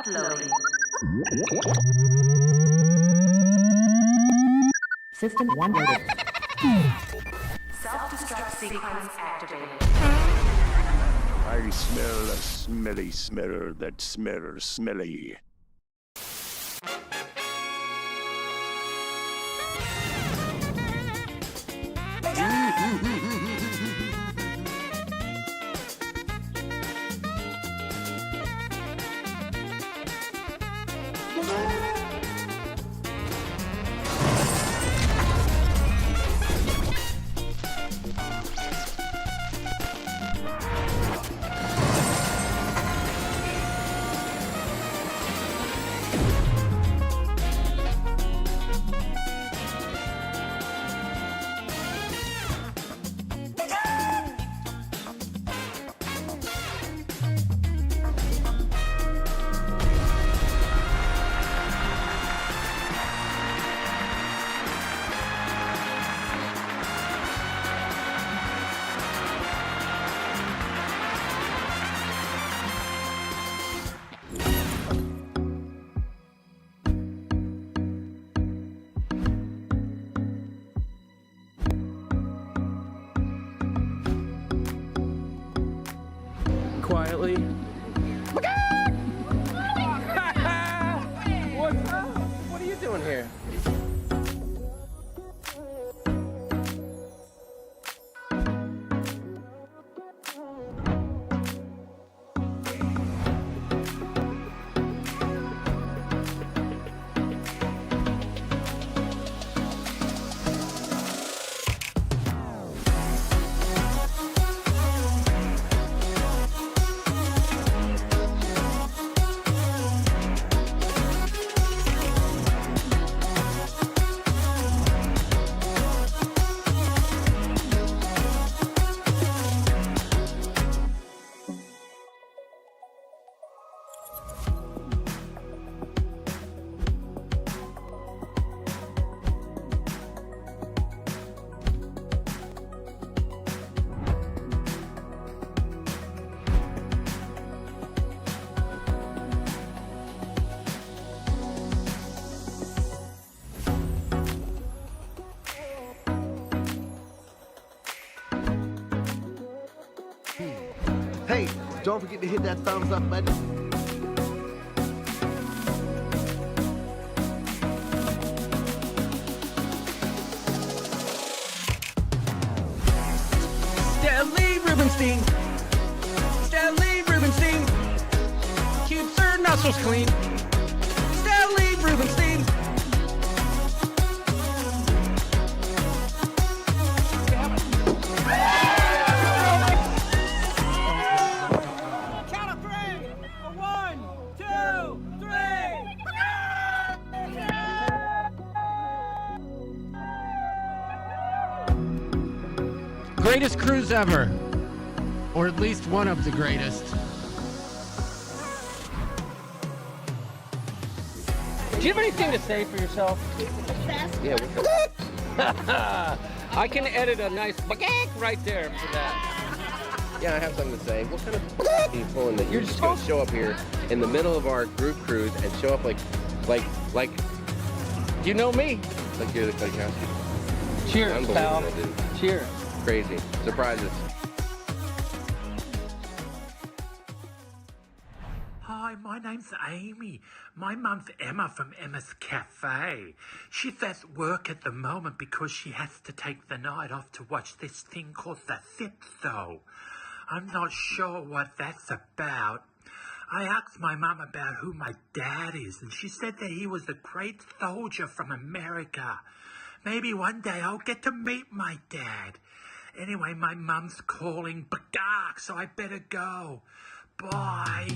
Start loading. System 1 loaded. Self-destruct sequence activated. I smell a smelly smeller that smells smelly. Quietly. What's up? What are you doing here? Hey, don't forget to hit that thumbs up button. Stanley Rubenstein. Stanley Rubenstein. Keeps her nostrils clean. Stanley Rubenstein. Count of three. 1, 2, 3. Greatest cruise ever. Or at least one of the greatest. Do you have anything to say for yourself? Yeah, I can edit a nice right there for that. yeah, I have something to say. What kind of are you pulling that you're just going to show up here in the middle of our group cruise and show up like You know me. like you're the Cigars? Cheers, pal. Unbelievable, dude. Cheers. Crazy. Surprises. Hi, my name's Amy. My mum's Emma from Emma's Cafe. She's at work at the moment because she has to take the night off to watch this thing called The Fifth Show. I'm not sure what that's about. I asked my mum about who my dad is, and she said that he was a great soldier from America. Maybe one day I'll get to meet my dad. Anyway, my mum's calling back, so I better go. Bye.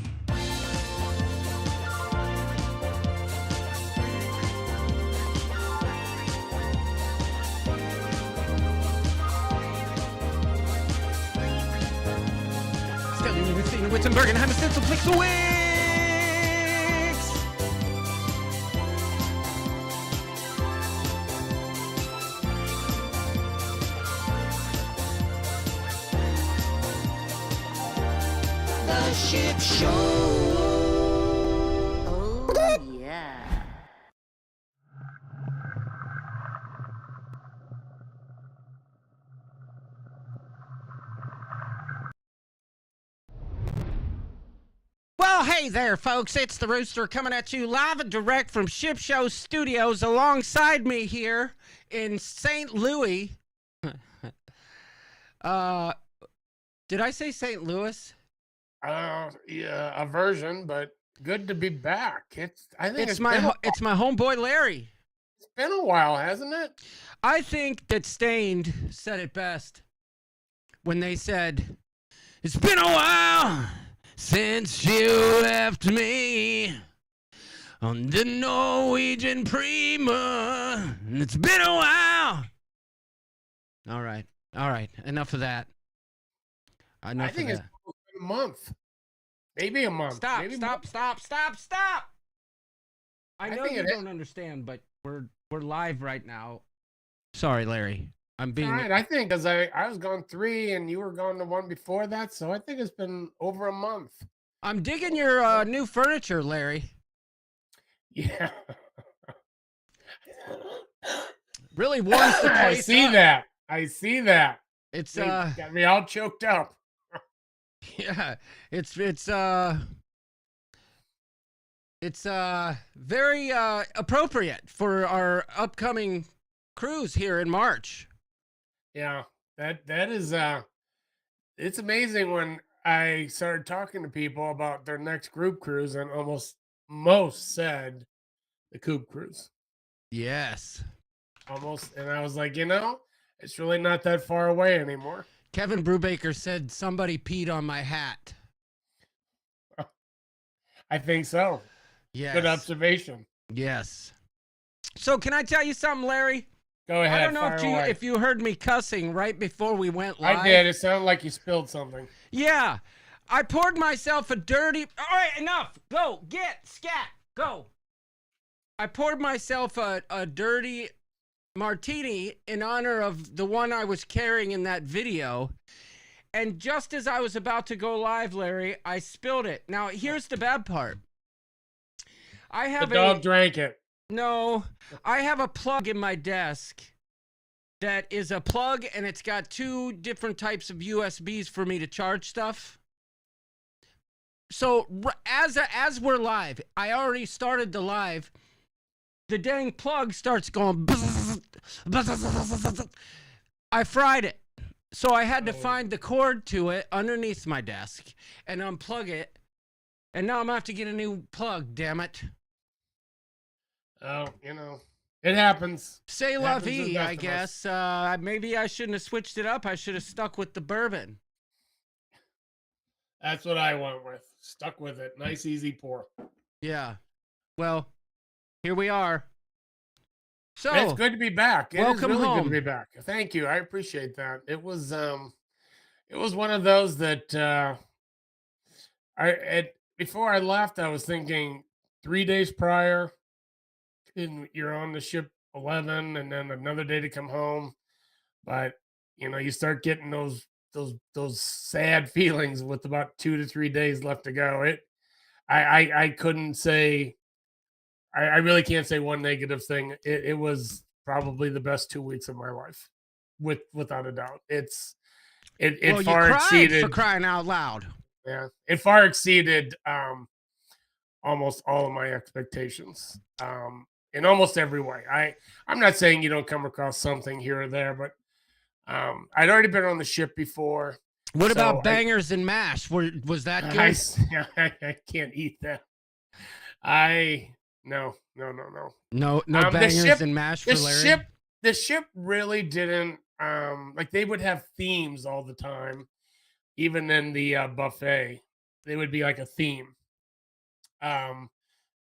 Stanley Rubenstein, Wittenberg, and Hammerstein, so Plix Wix! The Ship Show. hey there, folks. It's the Rooster coming at you live and direct from Ship Show Studios. Alongside me here in St. Louis. Did I say St. Louis? Yeah, a version, but good to be back. I think It's my homeboy Larry. it's been a while, hasn't it? I think that Stained said it best when they said, "It's been a while since you left me on the Norwegian Prima. It's been a while." All right. Enough of that. I think it's been a month, maybe a month. Stop! maybe Stop! I know you don't understand, but we're live right now. Sorry, Larry. I'm being All right, I think because I was gone 3 and you were gone the one before that, so I think it's been over a month. I'm digging your new furniture, Larry. Yeah, Really warms the I place see up. that. I see that. It's They got me all choked up. yeah, it's very appropriate for our upcoming cruise here in March. Yeah, that is it's amazing when I started talking to people about their next group cruise, and most said the Coop cruise. Yes. Almost, and I was like, it's really not that far away anymore. Kevin Brubaker said somebody peed on my hat. I think so. Yes. Good observation. Yes. So can I tell you something, Larry? Go ahead. I don't know fire away. if you heard me cussing right before we went live. I did. It sounded like you spilled something. Yeah. I poured myself a dirty... All right, enough. Go. Scat. Go. I poured myself a dirty martini in honor of the one I was carrying in that video. And just as I was about to go live, Larry, I spilled it. Now, here's the bad part. I have The dog drank it. No, I have a plug in my desk that is a plug, and it's got 2 different types of USBs for me to charge stuff. So as we're live, I already started the live. The dang plug starts going. I fried it. So I had to find the cord to it underneath my desk and unplug it. And now I'm going to have to get a new plug, damn it. Oh, it happens. Say la vie, I guess. Maybe I shouldn't have switched it up. I should have stuck with the bourbon. That's what I went with. Stuck with it. Nice, easy pour. Yeah. Well, here we are. So it's good to be back. Welcome really home. Good to be back. Thank you. I appreciate that. It was one of those that before I left, I was thinking 3 days prior, and you're on the ship 11, and then another day to come home. But you start getting those sad feelings with about 2 to 3 days left to go. I couldn't say. I really can't say one negative thing. It was probably the best 2 weeks of my life, without a doubt. It well, far you cried exceeded, for crying out loud. Yeah, it far exceeded almost all of my expectations in almost every way. I'm not saying you don't come across something here or there, but I'd already been on the ship before. What about bangers and mash? Was that good? I can't eat that. No. No bangers and mash for Larry? The ship really didn't, like they would have themes all the time. Even in the buffet, they would be like a theme. And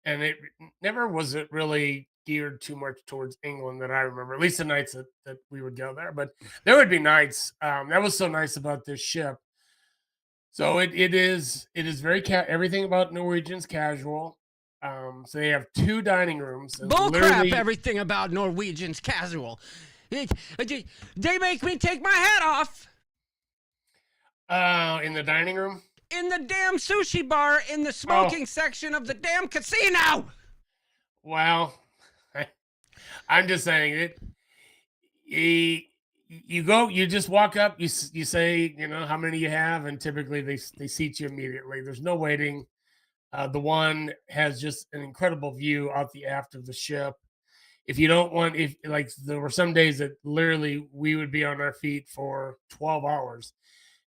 it never was it really geared too much towards England that I remember, at least the nights that we would go there. But there would be nights. That was so nice about this ship. So it is very everything about Norwegian's casual. So they have 2 dining rooms. Bullcrap! Everything about Norwegian's casual. They make me take my hat off. In the dining room? In the damn sushi bar in the smoking section of the damn casino. Well, I'm just saying it. You just walk up, you say, how many you have, and typically they seat you immediately. There's no waiting. The one has just an incredible view out the aft of the ship. If you don't want, if like there were some days that literally we would be on our feet for 12 hours,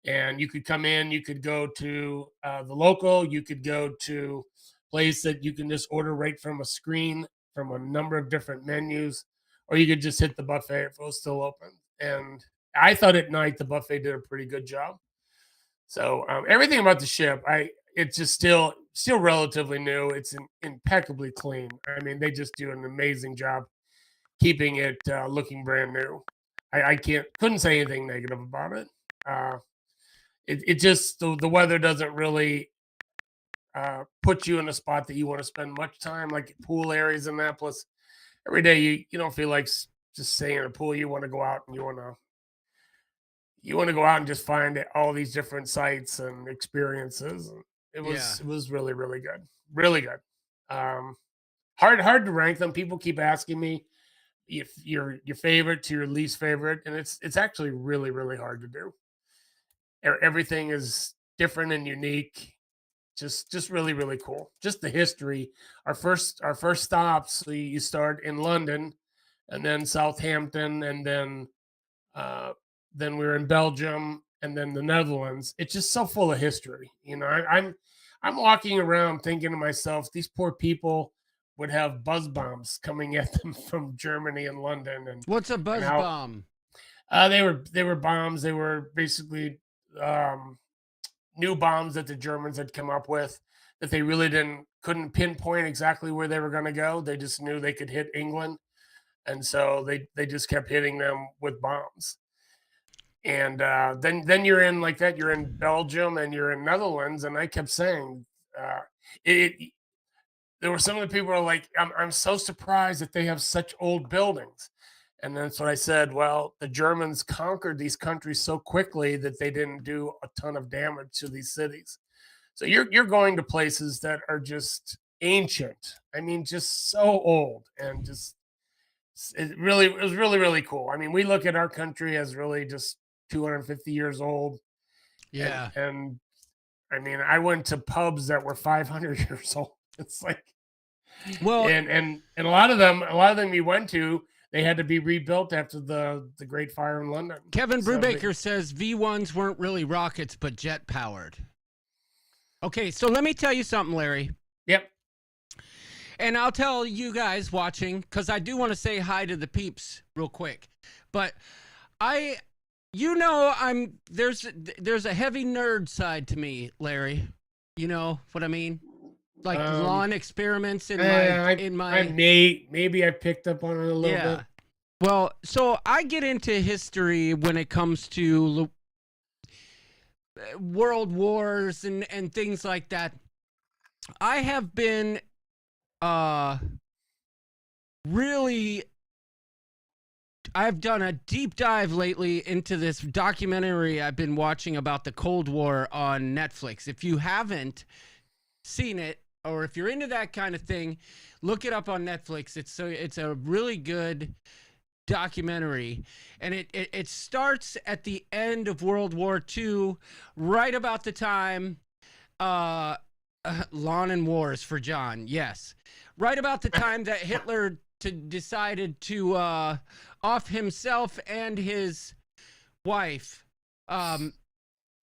and you could come in, you could go to the local, you could go to place that you can just order right from a screen from a number of different menus, or you could just hit the buffet if it was still open. And I thought at night the buffet did a pretty good job. So everything about the ship, it's just still relatively new. It's impeccably clean. I mean, they just do an amazing job keeping it looking brand new. I couldn't say anything negative about it. It just the weather doesn't really put you in a spot that you want to spend much time, like pool areas in that. Plus, every day you don't feel like just staying in a pool. You want to go out and you want to go out and just find all these different sites and experiences. And it was really really good, really good. Um, hard to rank them. People keep asking me if your favorite to your least favorite, and it's actually really really hard to do. Everything is different and unique. Just really really cool. Just the history. Our first stops. You start in London, and then Southampton, and then we were in Belgium, and then the Netherlands. It's just so full of history. I'm walking around thinking to myself, these poor people would have buzz bombs coming at them from Germany and London. And What's a buzz how- bomb? they were bombs. They were basically new bombs that the Germans had come up with that they really couldn't pinpoint exactly where they were going to go. They just knew they could hit England, and so they just kept hitting them with bombs. And then you're in like that. You're in Belgium and you're in Netherlands, and I kept saying it. There were some of the people who are like, I'm so surprised that they have such old buildings. And that's what I said. Well, the Germans conquered these countries so quickly that they didn't do a ton of damage to these cities. So you're going to places that are just ancient. I mean, just so old, and just it was really really cool. I mean, we look at our country as really just 250 years old. Yeah. And I mean, I went to pubs that were 500 years old. It's like, Well, and a lot of them you went to, they had to be rebuilt after the Great Fire in London. Kevin So Brubaker says V1s weren't really rockets, but jet powered. Okay, so let me tell you something, Larry. Yep. And I'll tell you guys watching, because I do want to say hi to the peeps real quick. But there's a heavy nerd side to me, Larry. You know what I mean? Like lawn experiments maybe I picked up on it a little bit. Well, so I get into history when it comes to world wars and things like that. I have been I've done a deep dive lately into this documentary I've been watching about the Cold War on Netflix. If you haven't seen it, or if you're into that kind of thing, look it up on Netflix. It's a really good documentary, and it starts at the end of World War II, right about the time Lawn and Wars for John. Yes, right about the time that Hitler decided to off himself and his wife,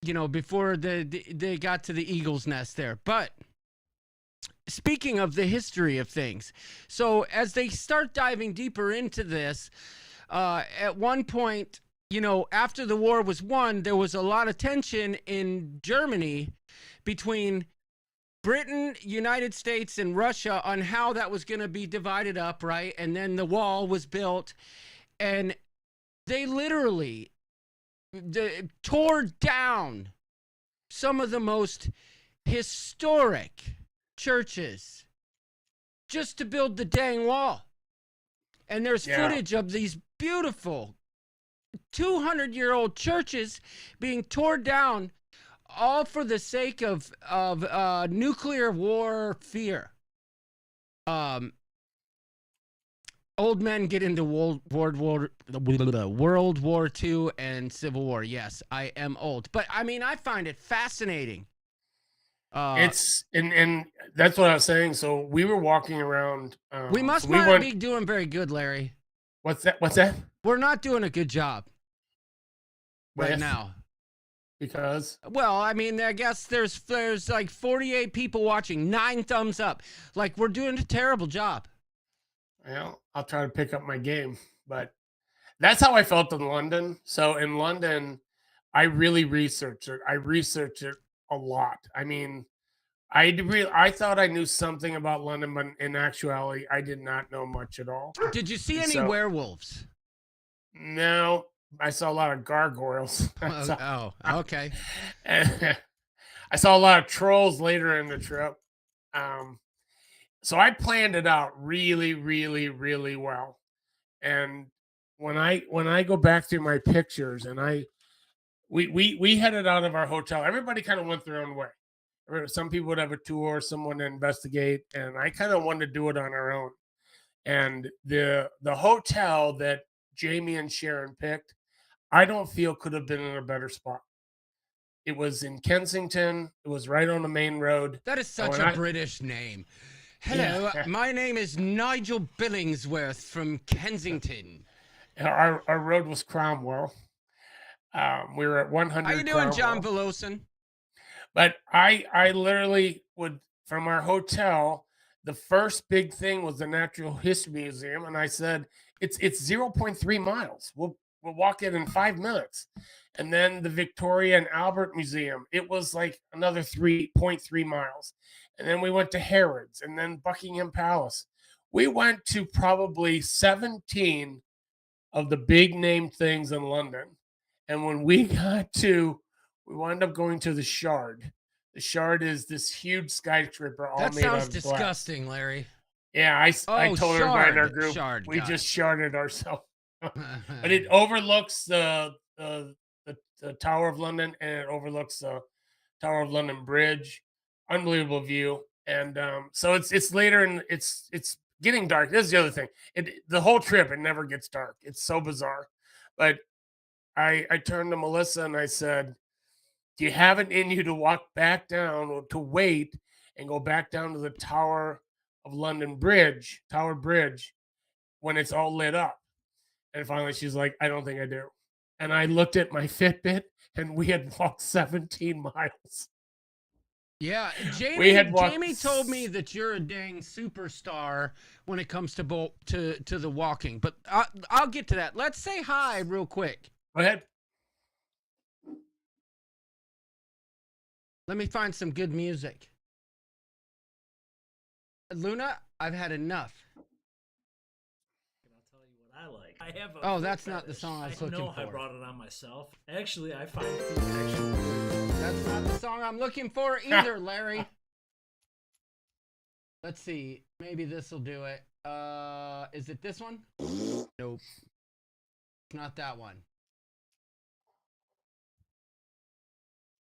before they got to the Eagle's Nest there. But speaking of the history of things, so as they start diving deeper into this, at one point, after the war was won, there was a lot of tension in Germany between Britain, United States, and Russia on how that was going to be divided up, right? And then the wall was built, and they literally tore down some of the most historic churches just to build the dang wall. And there's footage of these beautiful 200-year-old churches being torn down, all for the sake of nuclear war fear. Old men get into World War II and Civil War. Yes, I am old, but I mean, I find it fascinating. It's and that's what I was saying. So we were walking around. We must so we not went, be doing very good, Larry. What's that? What's that? We're not doing a good job right With? now. Because Well, I mean, I guess there's like 48 people watching, 9 thumbs up. Like, we're doing a terrible job. well, I'll try to pick up my game, but that's how I felt in London. So in London, I really researched it. I researched it a lot. I mean, I thought I knew something about London, but in actuality, I did not know much at all. Did you see any So- werewolves? No, I saw a lot of gargoyles. Oh, okay. I saw a lot of trolls later in the trip. So I planned it out really, really, really well. And when I go back through my pictures and we headed out of our hotel, everybody kind of went their own way. Some people would have a tour, someone to investigate, and I kind of wanted to do it on our own. And the hotel that Jamie and Sharon picked, I don't feel could have been in a better spot. It was in Kensington. It was right on the main road. That is such when a I- British name. Hello, Yeah. my name is Nigel Billingsworth from Kensington. Our road was Cromwell. We were at 100. How you doing, John Cromwell. Velosin? But I literally would, from our hotel, the first big thing was the Natural History Museum, and I said it's 0.3 miles. We'll walk it in 5 minutes. And then the Victoria and Albert Museum, it was like another 3.3 miles. And then we went to Harrods and then Buckingham Palace. We went to probably 17 of the big name things in London. And when we wound up going to the Shard. The Shard is this huge skyscraper all That made out sounds of glass. disgusting, Larry. Yeah, I told everybody in our Shard, group Shard, we got just it. sharded ourselves. But it overlooks the Tower of London and it overlooks the Tower of London Bridge. Unbelievable view. And so it's later and it's getting dark. This is the other thing. The whole trip it never gets dark. It's so bizarre. But I turned to Melissa and I said, do you have it in you to walk back down or to wait and go back down to the Tower of London Bridge, Tower Bridge, when it's all lit up? And finally she's like, I don't think I do. And I looked at my Fitbit and we had walked 17 miles. Yeah, We had walked Jamie told me that you're a dang superstar when it comes to the walking, but I'll get to that. Let's say hi real quick. Go ahead. Let me find some good music. Luna, I've had enough. I'll tell you what I like. I have a Oh, foot that's not the fetish. song I was I looking know I for. brought it on myself. Actually, I find food actually. That's not the song I'm looking for either, Larry. Let's see. Maybe this will do it. Is it this one? Nope. Not that one.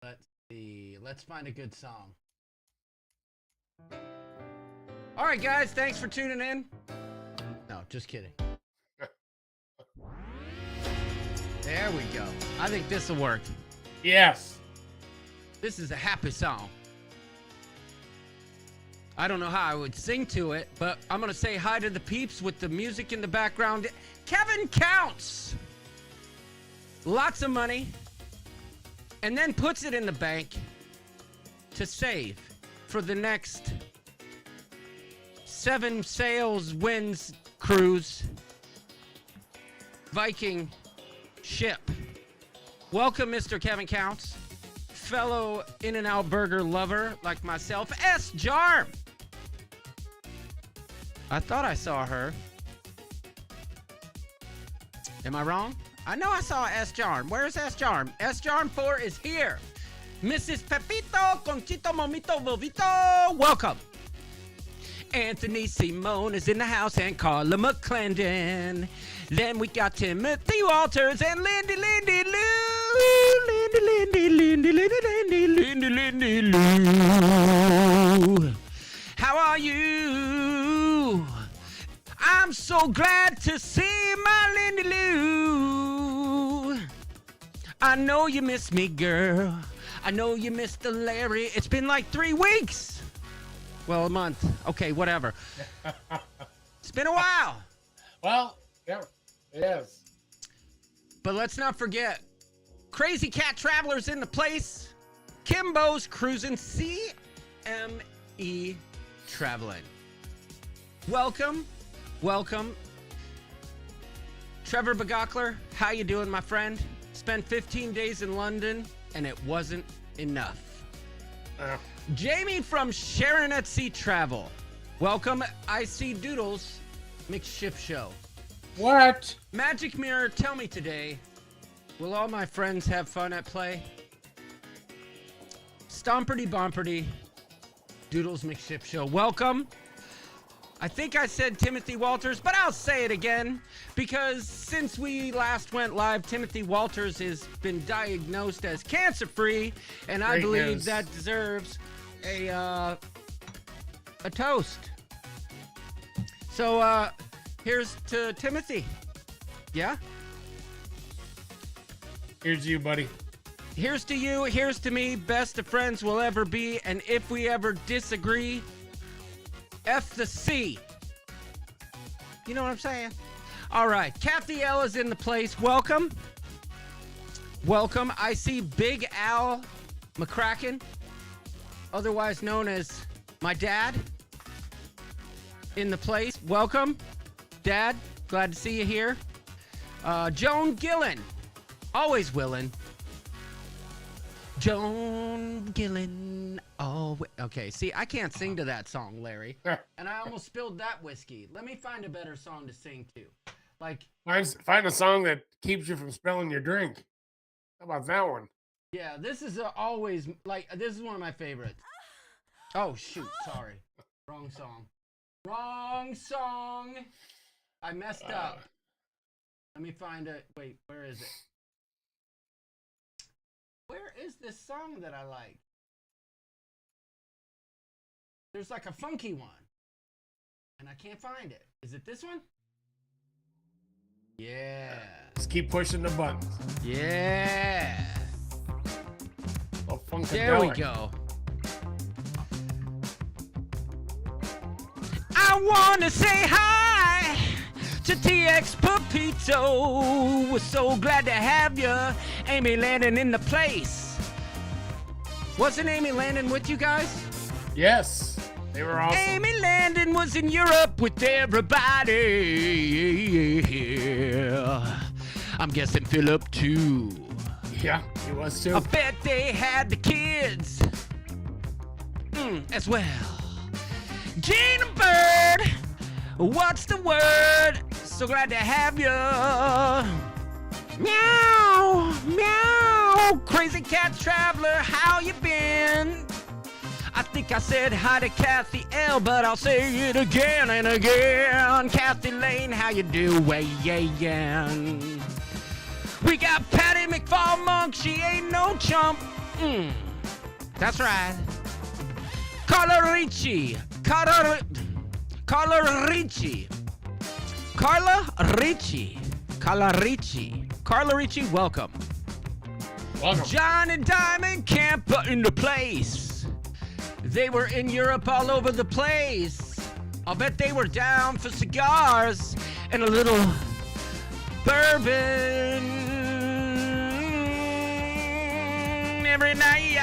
Let's see. Let's find a good song. All right, guys. Thanks for tuning in. No, just kidding. There we go. I think this will work. Yes. This is a happy song. I don't know how I would sing to it, but I'm going to say hi to the peeps with the music in the background. Kevin Counts. Lots of money. And then puts it in the bank to save for the next 7 sails winds cruise Viking ship. Welcome, Mr. Kevin Counts. Fellow In-N-Out Burger lover like myself, S. Jarm. I thought I saw her. Am I wrong? I know I saw S. Jarm. Where's S. Jarm? S. Jarm 4 is here. Mrs. Pepito, Conchito, Momito, Vovito, welcome. Anthony Simone is in the house and Carla McClendon. Then we got Timothy Walters and Lindy Lou. Lindy Lou. How are you? I'm so glad to see my Lindy Lou. I know you miss me, girl. I know you missed the Larry. It's been like 3 weeks. Well, a month. Okay, whatever. It's been a while. Well, yeah, it is. But let's not forget, Crazy Cat Travelers in the place. Kimbo's Cruising CME Traveling. Welcome. Trevor Bagakler, how you doing, my friend? Spent 15 days in London, and it wasn't enough. Jamie from Sharon at Sea Travel. Welcome, I See Doodles, Mixed Ship Show. What? Magic Mirror, tell me today, will all my friends have fun at play? Stomperty Bomperty, Doodles Mixed Ship Show. Welcome. I think I said Timothy Walters, but I'll say it again, because since we last went live, Timothy Walters has been diagnosed as cancer-free, and I believe that deserves a toast. So, here's to Timothy. Yeah? Here's you, buddy. Here's to you, here's to me, best of friends we'll ever be, and if we ever disagree, F the C. You know what I'm saying? All right, Kathy L is in the place. Welcome. I see Big Al McCracken, otherwise known as my dad, in the place. Welcome, Dad. Glad to see you here. Joan Gillen, always willing. Joan Gillen. Oh, okay. See, I can't sing to that song, Larry. And I almost spilled that whiskey. Let me find a better song to sing to. Like, Find a song that keeps you from spilling your drink. How about that one? yeah, this is always, like, this is one of my favorites. Oh, shoot. Sorry. Wrong song. I messed up. Let me find it. Wait, where is it? Where is this song that I like? There's like a funky one, and I can't find it. Is it this one? Yeah. Just keep pushing the buttons. Yeah. Oh, There we go. I want to say hi to TX Pepito. We're so glad to have you. Amy Landon in the place. Wasn't Amy Landon with you guys? Yes. They were awesome. Amy Landon was in Europe with everybody. I'm guessing Philip too. Yeah, he was too. I bet they had the kids as well. Gina Bird, what's the word? So glad to have you. Meow, meow. Crazy Cat Traveler, how you been? I think I said hi to Kathy L, but I'll say it again and again. Kathy Lane, how you doing? We got Patty McFall Monk, she ain't no chump. That's right. Carla Ricci, Carla Ricci, welcome. John and Diamond Camper in the place. They were in Europe all over the place. I'll bet they were down for cigars and a little bourbon every night.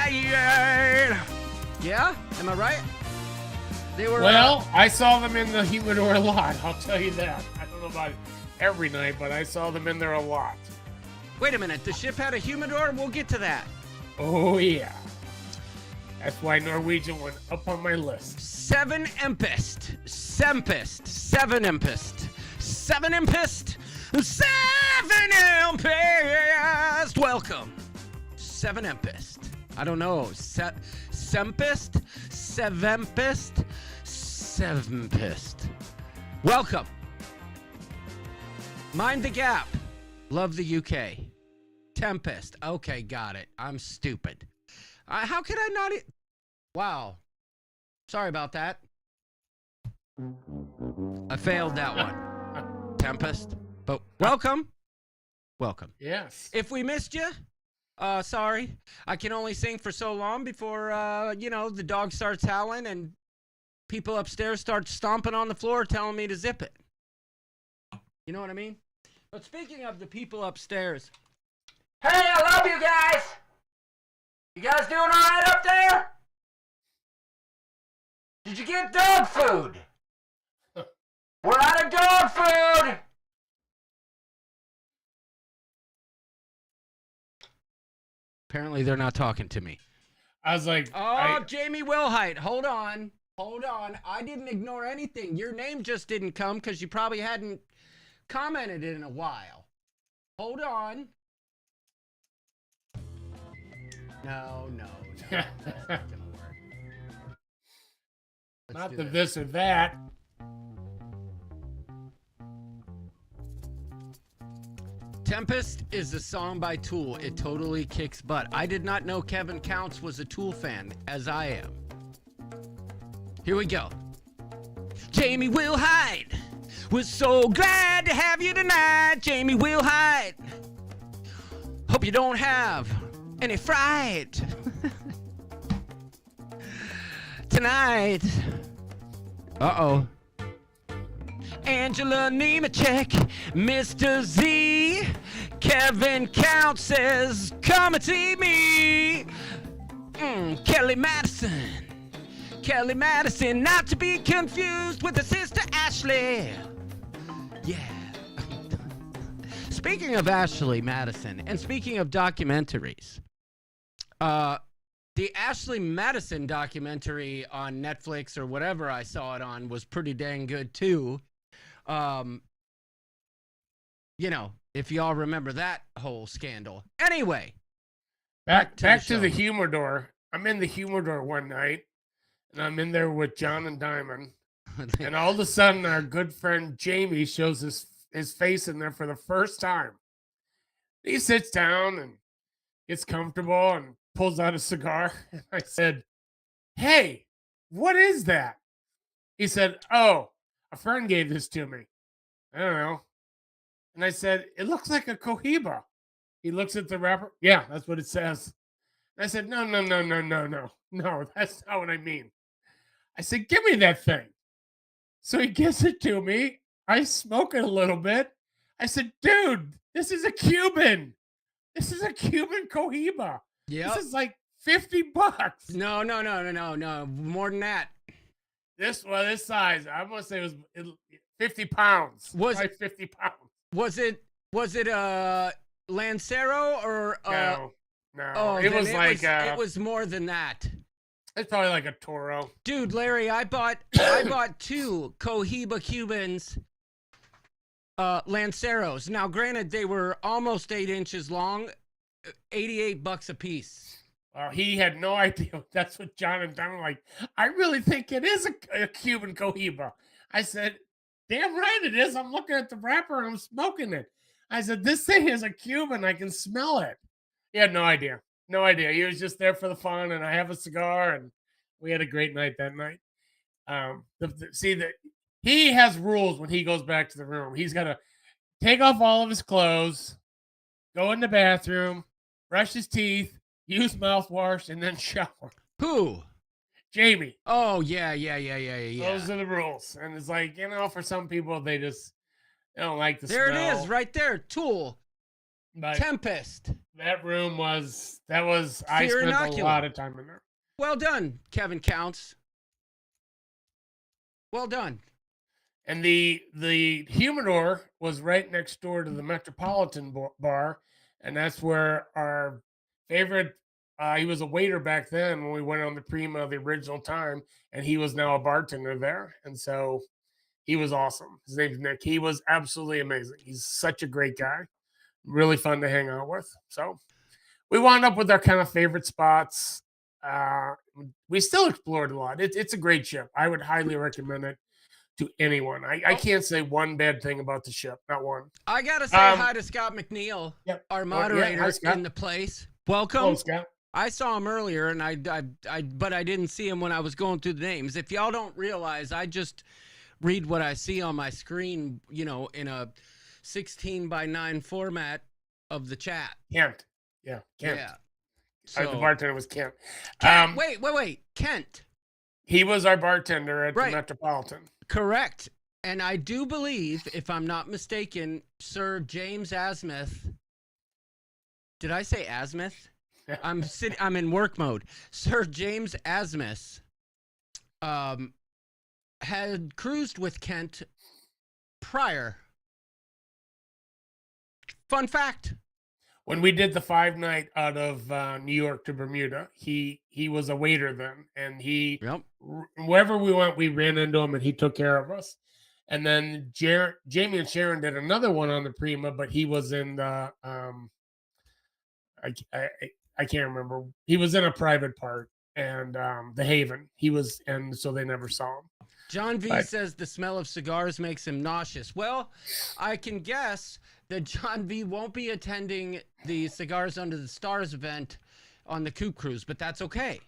Yeah? Am I right? They were. Well, I saw them in the humidor a lot. I'll tell you that. I don't know about every night, but I saw them in there a lot. Wait a minute. The ship had a humidor? We'll get to that. Oh, yeah. That's why Norwegian went up on my list. Seven Empest. Welcome. Seven Empest. I don't know. Sempest? Welcome. Mind the Gap. Love the UK. Tempest. Okay, got it. I'm stupid. How could I not? Wow. Sorry about that. I failed that one. Tempest. But welcome. Yes. If we missed you, Sorry. I can only sing for so long before, the dog starts howling and people upstairs start stomping on the floor telling me to zip it. You know what I mean? But speaking of the people upstairs, hey, I love you guys! You guys doing all right up there? Did you get dog food? We're out of dog food! Apparently they're not talking to me. I was like, Jamie Wilhite, hold on. I didn't ignore anything. Your name just didn't come because you probably hadn't commented in a while. Hold on. No. That's not gonna work. not the this or that. Tempest is a song by Tool. It totally kicks butt. I did not know Kevin Counts was a Tool fan, as I am. Here we go. Jamie Wilhite was so glad to have you tonight. Jamie Wilhite. Hope you don't have any fright tonight. Uh-oh. Angela Nemechek, Mr. Z, Kevin Count says, come and see me. Kelly Madison, not to be confused with her sister Ashley. Yeah. Speaking of Ashley Madison, and speaking of documentaries, the Ashley Madison documentary on Netflix or whatever I saw it on was pretty dang good too. If y'all remember that whole scandal. Anyway, back to the humidor. I'm in the humidor one night, and I'm in there with John and Diamond, and all of a sudden, our good friend Jamie shows his face in there for the first time. He sits down and gets comfortable and pulls out a cigar. And I said, "Hey, what is that?" He said, "Oh, a friend gave this to me. I don't know." And I said, "It looks like a Cohiba." He looks at the wrapper. Yeah, that's what it says. And I said, No, that's not what I mean. I said, "Give me that thing." So he gives it to me. I smoke it a little bit. I said, "Dude, this is a Cuban. This is a Cuban Cohiba. Yep. This is like $50." No. More than that. This size, I want to say it was 50 pounds. Was it 50 pounds? Was it Lancero or No. Oh, it was like it was more than that. It's probably like a Toro. Dude, Larry, I bought two Cohiba Cubans Lanceros. Now, granted, they were almost 8 inches long, $88 a piece. He had no idea. That's what John and Don were like. I really think it is a Cuban Cohiba. I said, "Damn right it is. I'm looking at the wrapper and I'm smoking it." I said, "This thing is a Cuban. I can smell it." He had no idea. No idea. He was just there for the fun, and I have a cigar, and we had a great night that night. He has rules when he goes back to the room. He's got to take off all of his clothes, go in the bathroom, brush his teeth, use mouthwash, and then shower. Who? Jamie. Oh, yeah. Those are the rules. And it's like, for some people, they don't like the there smell. There it is, right there. Tool. But Tempest. That room I spent a lot of time in there. Well done, Kevin Counts. Well done. And the humidor was right next door to the Metropolitan Bar, and that's where our favorite. He was a waiter back then when we went on the Prima the original time, and he was now a bartender there, and so he was awesome. His name's Nick. He was absolutely amazing. He's such a great guy, really fun to hang out with. So we wound up with our kind of favorite spots. We still explored a lot. It's a great ship. I would highly recommend it to anyone. I can't say one bad thing about the ship, not one. I gotta say hi to Scott McNeil, our moderator in the place. Welcome. Hello, Scott. I saw him earlier, and but I didn't see him when I was going through the names. If y'all don't realize, I just read what I see on my screen, in a 16:9 format of the chat. Hint. Yeah, Kent. Yeah. The So, bartender was Kent. Kent, wait. Kent. He was our bartender at the Right. Metropolitan. Correct. And I do believe, if I'm not mistaken, Sir James Asmith. Did I say Asmith? I'm in work mode. Sir James Asmith had cruised with Kent prior. Fun fact. When we did the 5-night out of New York to Bermuda, he was a waiter then, and Yep. wherever we went, we ran into him, and he took care of us. And then Jamie and Sharon did another one on the Prima, but he was in the I can't remember. He was in a private part, and the Haven. And so they never saw him. John V says the smell of cigars makes him nauseous. Well, I can guess that John V won't be attending the Cigars Under the Stars event on the Coop Cruise, but that's okay.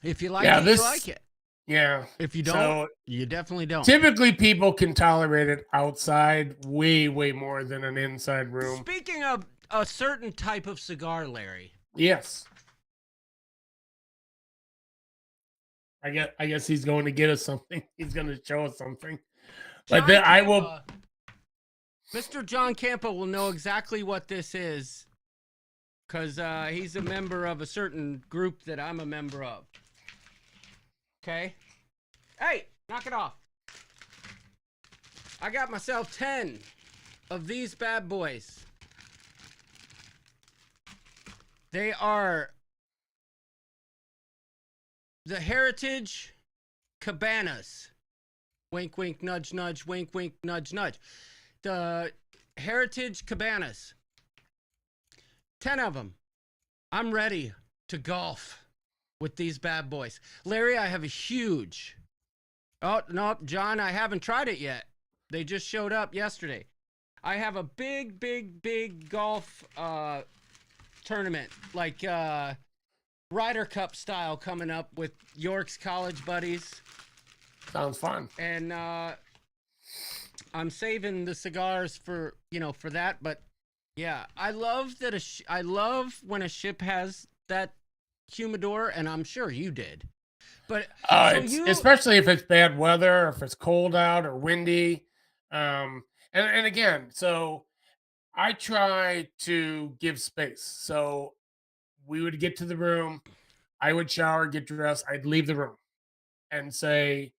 If you like it, you like it. Yeah. If you don't, you definitely don't. Typically, people can tolerate it outside way, way more than an inside room. Speaking of a certain type of cigar, Larry. Yes. I guess he's going to get us something. He's going to show us something. But then I will. Mr. John Campa will know exactly what this is because he's a member of a certain group that I'm a member of. Okay? Hey, knock it off. I got myself 10 of these bad boys. They are the Heritage Cabanas. Wink, wink, nudge, nudge, wink, wink, nudge, nudge. The Heritage Cabanas. 10 of them. I'm ready to golf with these bad boys. Larry, I have a huge... Oh, no, John, I haven't tried it yet. They just showed up yesterday. I have a big, big, big golf tournament, like Ryder Cup style, coming up with York's college buddies. Sounds fun. And I'm saving the cigars for that. But yeah, I love that I love when a ship has that humidor, and I'm sure you did. But especially if it's bad weather, or if it's cold out or windy. And again, so I try to give space. So we would get to the room, I would shower, get dressed, I'd leave the room and say,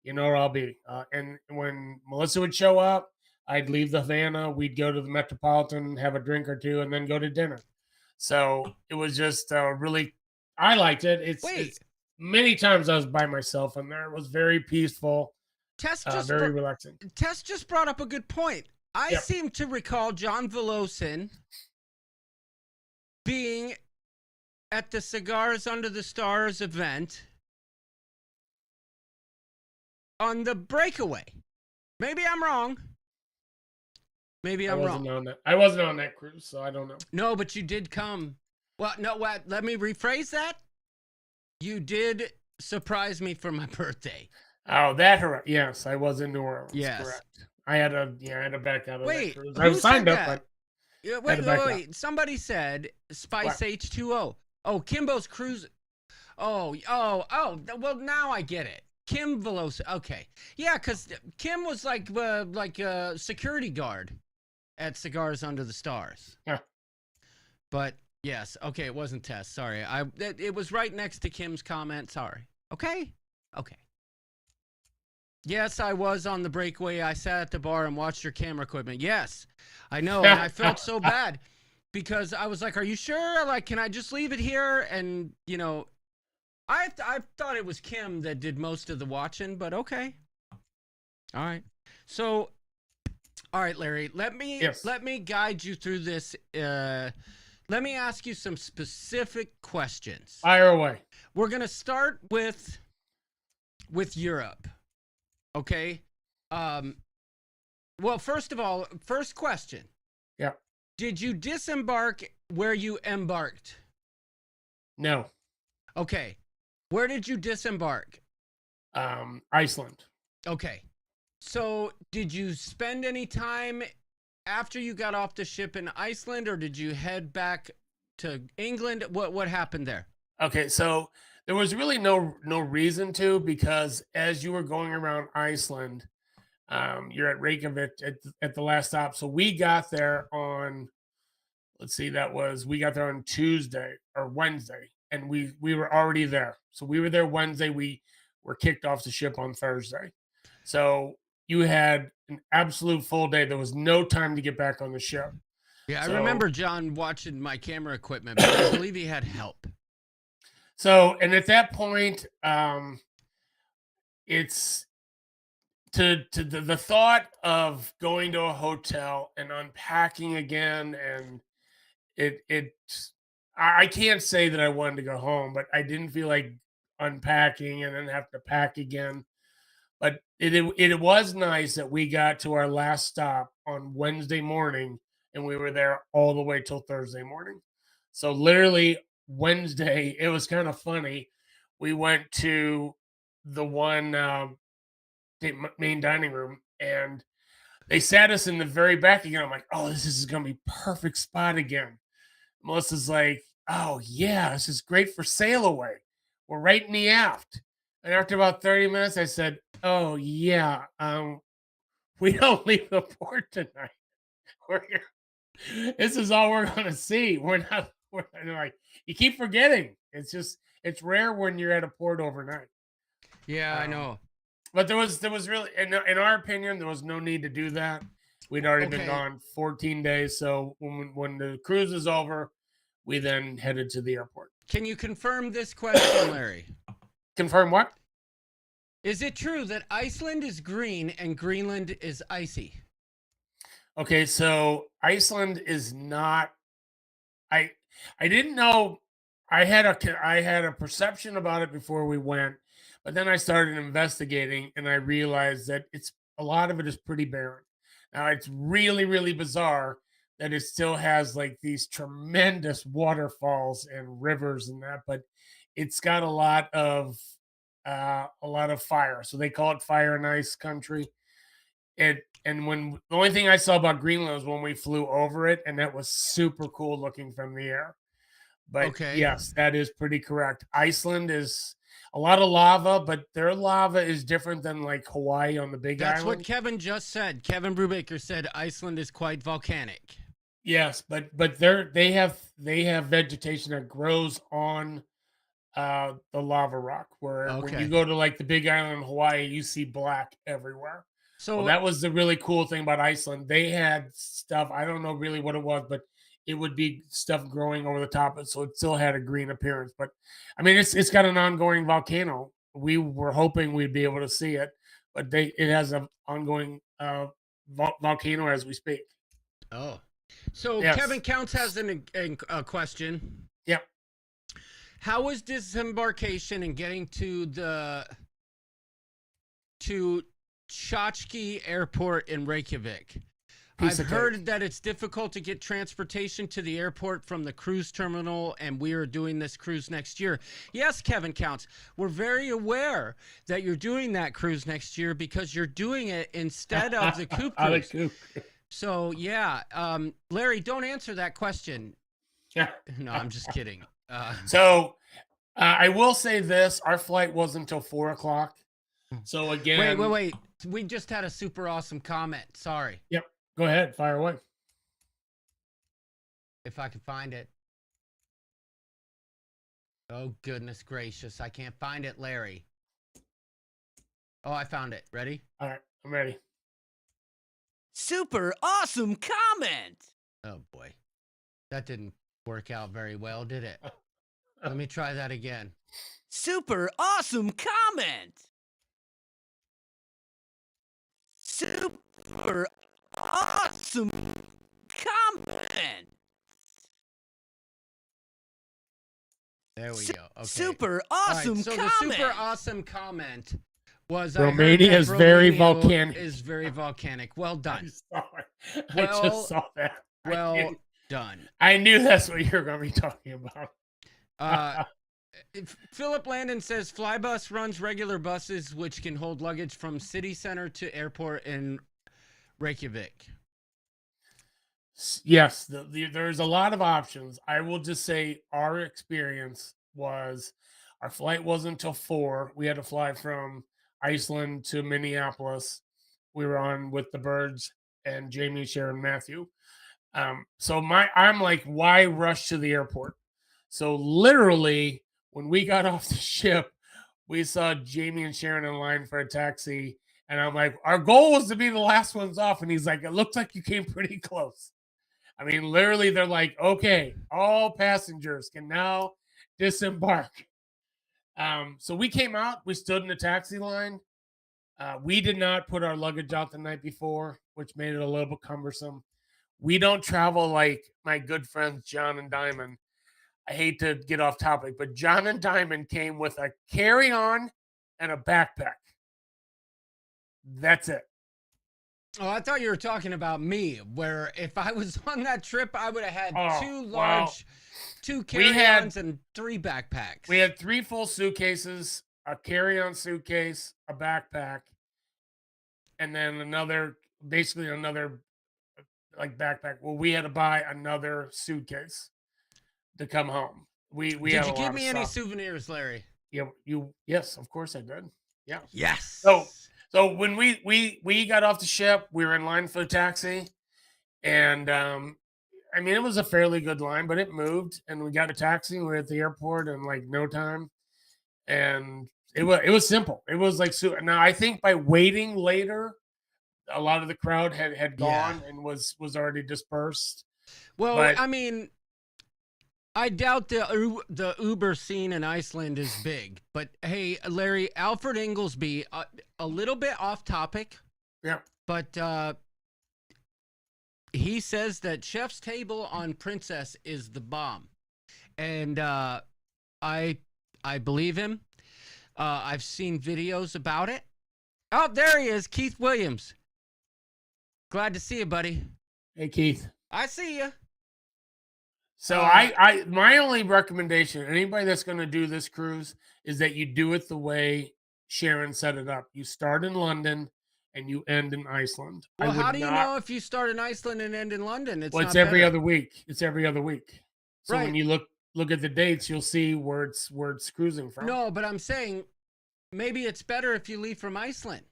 you know where I'll be. And when Melissa would show up, I'd leave the Havana, we'd go to the Metropolitan, have a drink or two, and then go to dinner. So it was just really, I liked it. It's many times I was by myself in there. It was very peaceful, very relaxing. Tess just brought up a good point. I seem to recall John Velosin being at the Cigars Under the Stars event on the breakaway. Maybe I'm wrong. Maybe I'm wrong. I wasn't on that cruise, so I don't know. No, but you did come. Well, no, what? Let me rephrase that. You did surprise me for my birthday. Oh, yes, I was in New Orleans. Yes, correct. I had to back out of that cruise. I was signed up, but wait. Somebody said Spice H2O. Oh, Kimbo's cruise. Oh. Well, now I get it. Kim Velosa. Okay, yeah, because Kim was like a security guard at Cigars Under the Stars. Yeah. But yes, okay, it wasn't Tess. Sorry, it was right next to Kim's comment. Sorry. Okay. Yes, I was on the breakaway. I sat at the bar and watched your camera equipment. Yes, I know, and I felt so bad because I was like, "Are you sure? Like, can I just leave it here?" And I thought it was Kim that did most of the watching, but okay. All right. So, all right, Larry, let me guide you through this. Let me ask you some specific questions. Fire away. We're going to start with Europe. Okay? Well, first of all, first question. Yeah. Did you disembark where you embarked? No. Okay. Where did you disembark? Iceland. Okay. So, did you spend any time after you got off the ship in Iceland, or did you head back to England? What happened there? Okay, so there was really no reason to, because as you were going around Iceland, you're at Reykjavik at the last stop. So we got there on, let's see, we got there on Tuesday or Wednesday, and we were already there. So we were there Wednesday. We were kicked off the ship on Thursday. So you had an absolute full day. There was no time to get back on the ship. Yeah, So- I remember John watching my camera equipment, but I believe he had help. So, and at that point, it's to the thought of going to a hotel and unpacking again, and I can't say that I wanted to go home, but I didn't feel like unpacking and then have to pack again. But it was nice that we got to our last stop on Wednesday morning, and we were there all the way till Thursday morning. So literally Wednesday, it was kind of funny. We went to the one main dining room, and they sat us in the very back again. I'm like, oh, this is gonna be perfect spot again. Melissa's like, oh yeah, this is great for sail away. We're right in the aft. And after about 30 minutes, I said, oh yeah, we don't leave the port tonight. We're here. This is all we're gonna see. We're not like, you keep forgetting. It's rare when you're at a port overnight. Yeah, I know. But there was really, in our opinion, there was no need to do that. We'd already been Okay. gone 14 days. So when the cruise is over, we then headed to the airport. Can you confirm this question, Larry? Confirm what? Is it true that Iceland is green and Greenland is icy? Okay, so Iceland is not. I didn't know. I had a perception about it before we went, but then I started investigating and I realized that a lot of it is pretty barren. Now it's really, really bizarre that it still has like these tremendous waterfalls and rivers and that, but it's got a lot of fire. So they call it fire and ice country. And the only thing I saw about Greenland was when we flew over it, and that was super cool looking from the air. But Okay. yes, that is pretty correct. Iceland is a lot of lava, but their lava is different than like Hawaii on the Big That's Island. what Kevin just said. Kevin Brubaker said Iceland is quite volcanic. Yes, but they have vegetation that grows on the lava rock. Where when Okay. you go to like the Big Island in Hawaii, you see black everywhere. So Well, that was the really cool thing about Iceland. They had stuff, I don't know really what it was, but it would be stuff growing over the top of it, so it still had a green appearance. But I mean, it's got an ongoing volcano. We were hoping we'd be able to see it, but it has an ongoing volcano as we speak. Oh. So Yes. Kevin Counts has a question. Yep. How was disembarkation and getting to Chachki Airport in Reykjavik? Piece I've of heard cake. that it's difficult to get transportation to the airport from the cruise terminal, and we are doing this cruise next year. Yes, Kevin Counts, we're very aware that you're doing that cruise next year because you're doing it instead of the Coop Out of cruise. Coop. So, yeah, Larry, don't answer that question. Yeah. No, I'm just kidding. So I will say this: our flight wasn't until 4:00. So again, Wait. We just had a super awesome comment. Sorry. Yep. Go ahead, fire away. If I can find it. Oh, goodness gracious. I can't find it, Larry. Oh, I found it. Ready? All right, I'm ready. Super awesome comment. Oh, boy. That didn't work out very well, did it? Let me try that again. Super awesome comment. Super awesome comment. There we go. Okay. Super All right, awesome so comment. the super awesome comment was I heard Romania that is very Romania volcanic. Is very volcanic. Well I done. just saw it. I Well- just saw that. Well done. I knew that's what you were going to be talking about. Philip Landon says Flybus runs regular buses which can hold luggage from city center to airport in Reykjavik. Yes, there's a lot of options. I will just say our experience was our flight wasn't until 4. We had to fly from Iceland to Minneapolis. We were on with the Birds and Jamie, Sharon, Matthew. So I'm like, why rush to the airport? So literally, when we got off the ship, we saw Jamie and Sharon in line for a taxi, and I'm like, our goal was to be the last ones off, and he's like, it looks like you came pretty close. I mean, literally, they're like, okay, all passengers can now disembark. So we came out, we stood in the taxi line. We did not put our luggage out the night before, which made it a little bit cumbersome. We don't travel like my good friends John and Diamond. I hate to get off topic, but John and Diamond came with a carry-on and a backpack. That's it. Oh, I thought you were talking about me, where if I was on that trip, I would have had two carry-ons and 3 backpacks. We had 3 full suitcases, a carry-on suitcase, a backpack, and then another like backpack. Well, we had to buy another suitcase to come home. Did you give me any souvenirs, Larry? Yeah, yes, of course I did. Yeah. Yes. So when we got off the ship, we were in line for the taxi, and I mean it was a fairly good line, but it moved, and we got a taxi. We were at the airport in like no time, and it was simple. It was like now I think by waiting later, a lot of the crowd had gone and was already dispersed. Well, I mean, I doubt the Uber scene in Iceland is big, but hey, Larry, Alfred Inglesby, a little bit off topic. Yeah. But he says that Chef's Table on Princess is the bomb, and I believe him. I've seen videos about it. Oh, there he is, Keith Williams. Glad to see you, buddy. Hey, Keith. I see you. So I my only recommendation, anybody that's going to do this cruise, is that you do it the way Sharon set it up. You start in London and you end in Iceland. Well, how do you know if you start in Iceland and end in London? It's every other week. It's every other week. So right. When you look at the dates, you'll see where it's cruising from. No, but I'm saying maybe it's better if you leave from Iceland.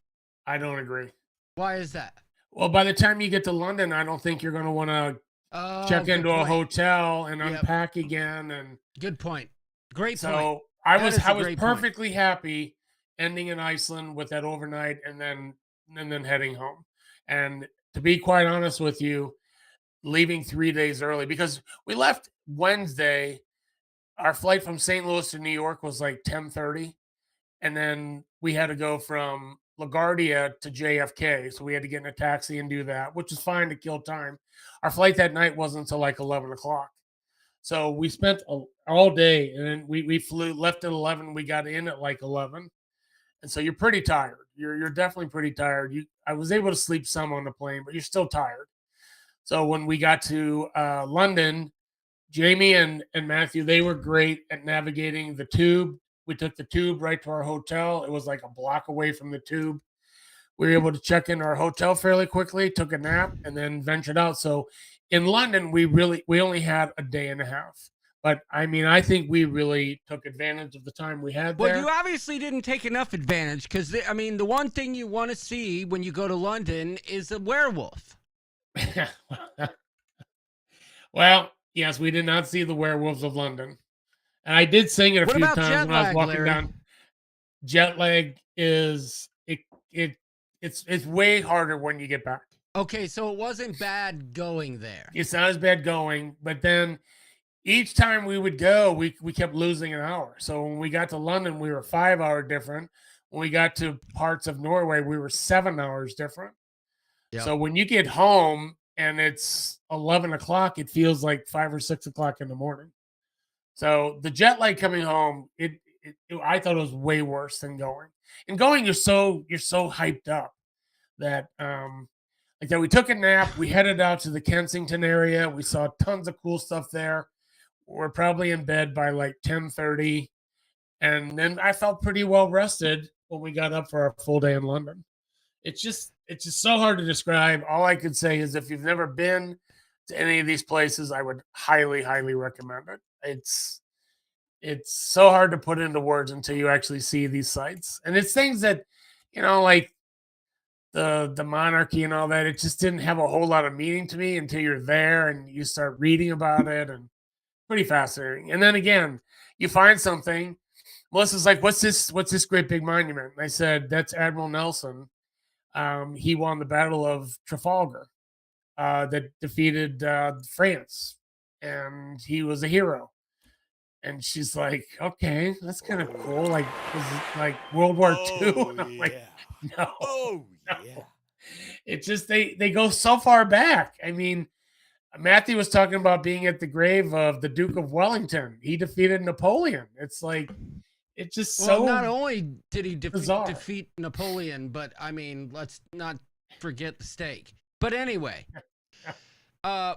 I don't agree. Why is that? Well, by the time you get to London, I don't think you're going to want to check into a hotel and unpack again. And good point. Great point. So I was perfectly happy ending in Iceland with that overnight and then heading home. And to be quite honest with you, leaving 3 days early, because we left Wednesday. Our flight from St. Louis to New York was like 10:30, and then we had to go from LaGuardia to JFK, so we had to get in a taxi and do that, which is fine to kill time. Our flight that night wasn't until like 11 o'clock. So we spent all day, and then we left at 11. We got in at like 11. And so you're pretty tired. You're definitely pretty tired. I was able to sleep some on the plane, but you're still tired. So when we got to London, Jamie and Matthew, they were great at navigating the tube. We took the tube right to our hotel. It was like a block away from the tube. We were able to check in our hotel fairly quickly, took a nap, and then ventured out. So in London, we only had a day and a half. But I mean, I think we really took advantage of the time we had there. Well, you obviously didn't take enough advantage because, I mean, the one thing you want to see when you go to London is a werewolf. Well, yes, we did not see the werewolves of London. And I did sing it a few times when I was walking down. Jet lag is it's way harder when you get back. Okay, so it wasn't bad going there. It's not as bad going, but then each time we would go, we kept losing an hour. So when we got to London, we were 5 hour different. When we got to parts of Norway, we were 7 hours different. Yep. So when you get home and it's 11 o'clock, it feels like 5 or 6 o'clock in the morning. So the jet lag coming home, I thought it was way worse than going. And going, you're so hyped up that like that we took a nap. We headed out to the Kensington area. We saw tons of cool stuff there. We're probably in bed by like 10:30, and then I felt pretty well rested when we got up for our full day in London. It's just so hard to describe. All I could say is if you've never been to any of these places, I would highly, highly recommend it. It's so hard to put into words until you actually see these sites. And it's things that, like the monarchy and all that, it just didn't have a whole lot of meaning to me until you're there and you start reading about it, and pretty fascinating. And then again, you find something. Melissa's like, what's this great big monument? And I said, that's Admiral Nelson. He won the Battle of Trafalgar that defeated France, and he was a hero. And she's like, okay, that's kind of cool. Like, was it like World War II? And I'm like, no. Oh, no. yeah. It's just they go so far back. I mean, Matthew was talking about being at the grave of the Duke of Wellington. He defeated Napoleon. It's like, it's just so not only did he bizarre. defeat Napoleon, but I mean, let's not forget the steak. But anyway,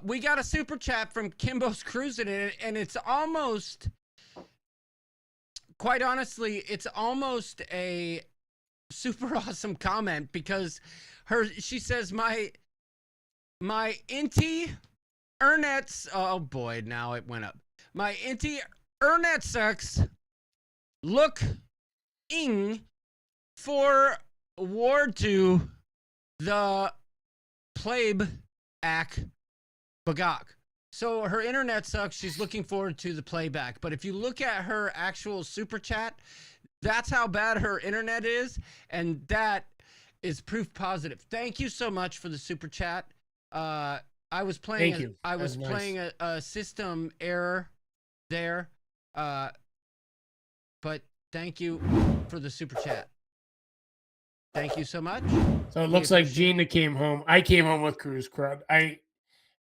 we got a super chat from Kimbo's Cruising, and it's almost, quite honestly, it's almost a super awesome comment, because she says, my Inti Ernets, oh boy, now it went up. My Inti Ernetsucks looking forward to the plebe act bagak. So her internet sucks. She's looking forward to the playback. But if you look at her actual super chat, that's how bad her internet is. And that is proof positive. Thank you so much for the super chat. I was playing, Thank you. I was That's playing nice. a system error there. But thank you for the super chat. Thank you so much. So it looks like Gina came home. I came home with cruise crud.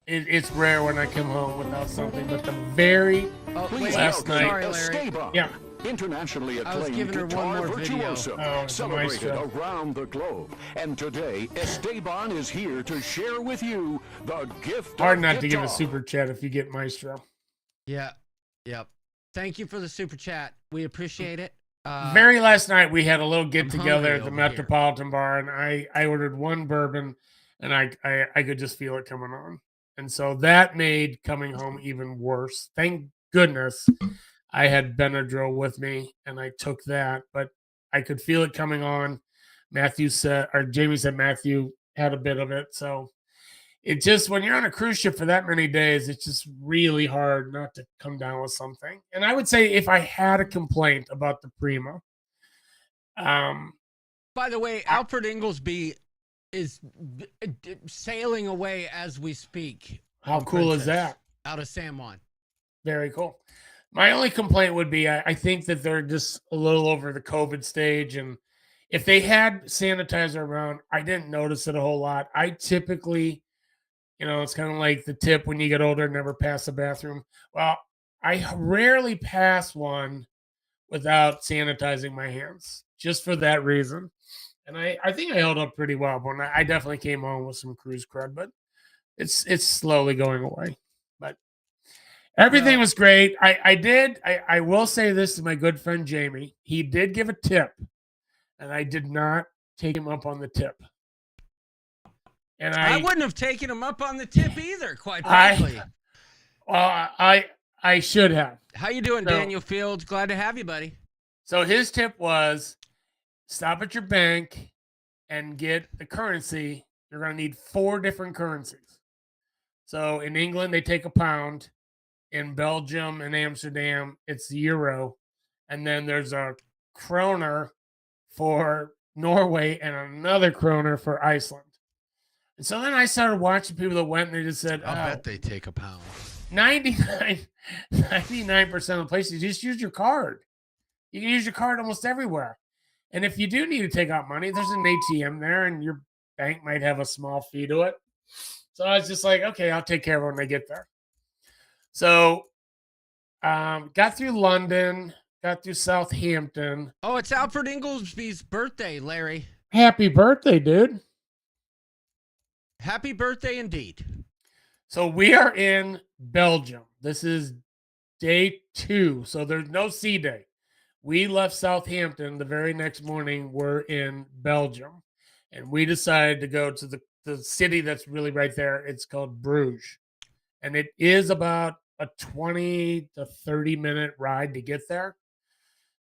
It's rare when I come home without something, but the very last night. Sorry, Larry. Esteban, Yeah. internationally I was acclaimed giving her one guitar more video. virtuoso, Oh, it's a celebrated maestro. around the globe. And today, Esteban is here to share with you the gift Hard of not to give a guitar. super chat if you get Maestro. Yeah. Yep. Thank you for the super chat. We appreciate it. Very last night we had a little get I'm together hungry at the over Metropolitan Bar, and I ordered one bourbon, and I could just feel it coming on, and so that made coming home even worse. Thank goodness I had Benadryl with me, and I took that, but I could feel it coming on. Jamie said Matthew had a bit of it, so it just, when you're on a cruise ship for that many days, it's just really hard not to come down with something. And I would say if I had a complaint about the Prima, By the way, Alfred Inglesby is sailing away as we speak. how on cool is Princess, that? Out of San Juan. Very cool. My only complaint would be I think that they're just a little over the COVID stage. And if they had sanitizer around, I didn't notice it a whole lot. I typically, it's kind of like the tip when you get older, never pass the bathroom. Well, I rarely pass one without sanitizing my hands, just for that reason. And I think I held up pretty well, but I definitely came home with some cruise crud, but it's slowly going away. But everything was great. I will say this to my good friend Jamie. He did give a tip, and I did not take him up on the tip. And I wouldn't have taken him up on the tip either, quite frankly. I should have. How you doing, So- Daniel Fields? Glad to have you, buddy. So his tip was stop at your bank and get the currency. You're going to need 4 different currencies. So in England, they take a pound. In Belgium and Amsterdam, it's the euro. And then there's a kroner for Norway and another kroner for Iceland. And so then I started watching people that went and they just said, I bet they take a pound. 99% of the places, you just use your card. You can use your card almost everywhere. And if you do need to take out money, there's an ATM there and your bank might have a small fee to it. So I was just like, okay, I'll take care of it when I get there. So got through London, got through Southampton. Oh, it's Alfred Inglesby's birthday, Larry. Happy birthday, dude. Happy birthday indeed. So we are in Belgium. This is day 2. So there's no sea day. We left Southampton the very next morning. We're in Belgium. And we decided to go to the city that's really right there. It's called Bruges. and it is about a 20 to 30-minute ride to get there.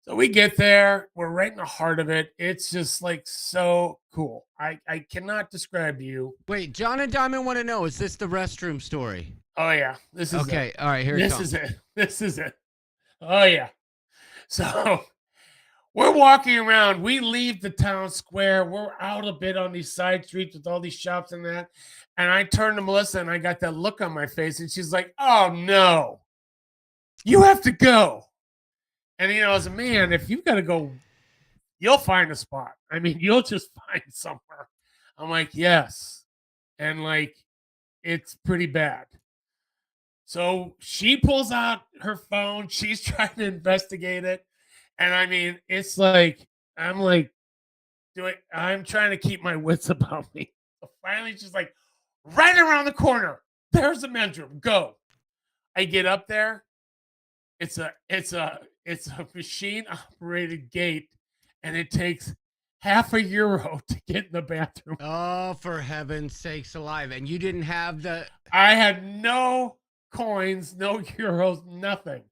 So we get there, we're right in the heart of it. It's just like so cool. I cannot describe to you. Wait, John and Diamond want to know, is this the restroom story? Oh yeah, this is Okay, it. all right, here it This comes. is it. This is it. Oh yeah. So we're walking around. We leave the town square. We're out a bit on these side streets with all these shops and that. And I turned to Melissa and I got that look on my face, and she's like, "Oh no, you have to go." And as a man, if you've got to go, you'll find a spot. I mean, you'll just find somewhere. I'm like, yes. And like, it's pretty bad. So she pulls out her phone. She's trying to investigate it. And I mean, it's like, I'm trying to keep my wits about me. So finally, she's like, right around the corner, there's a men's room. Go. I get up there. It's a machine operated gate, and it takes €0.50 to get in the bathroom. Oh, for heaven's sakes alive. And you didn't have the... I had no coins, no euros, nothing.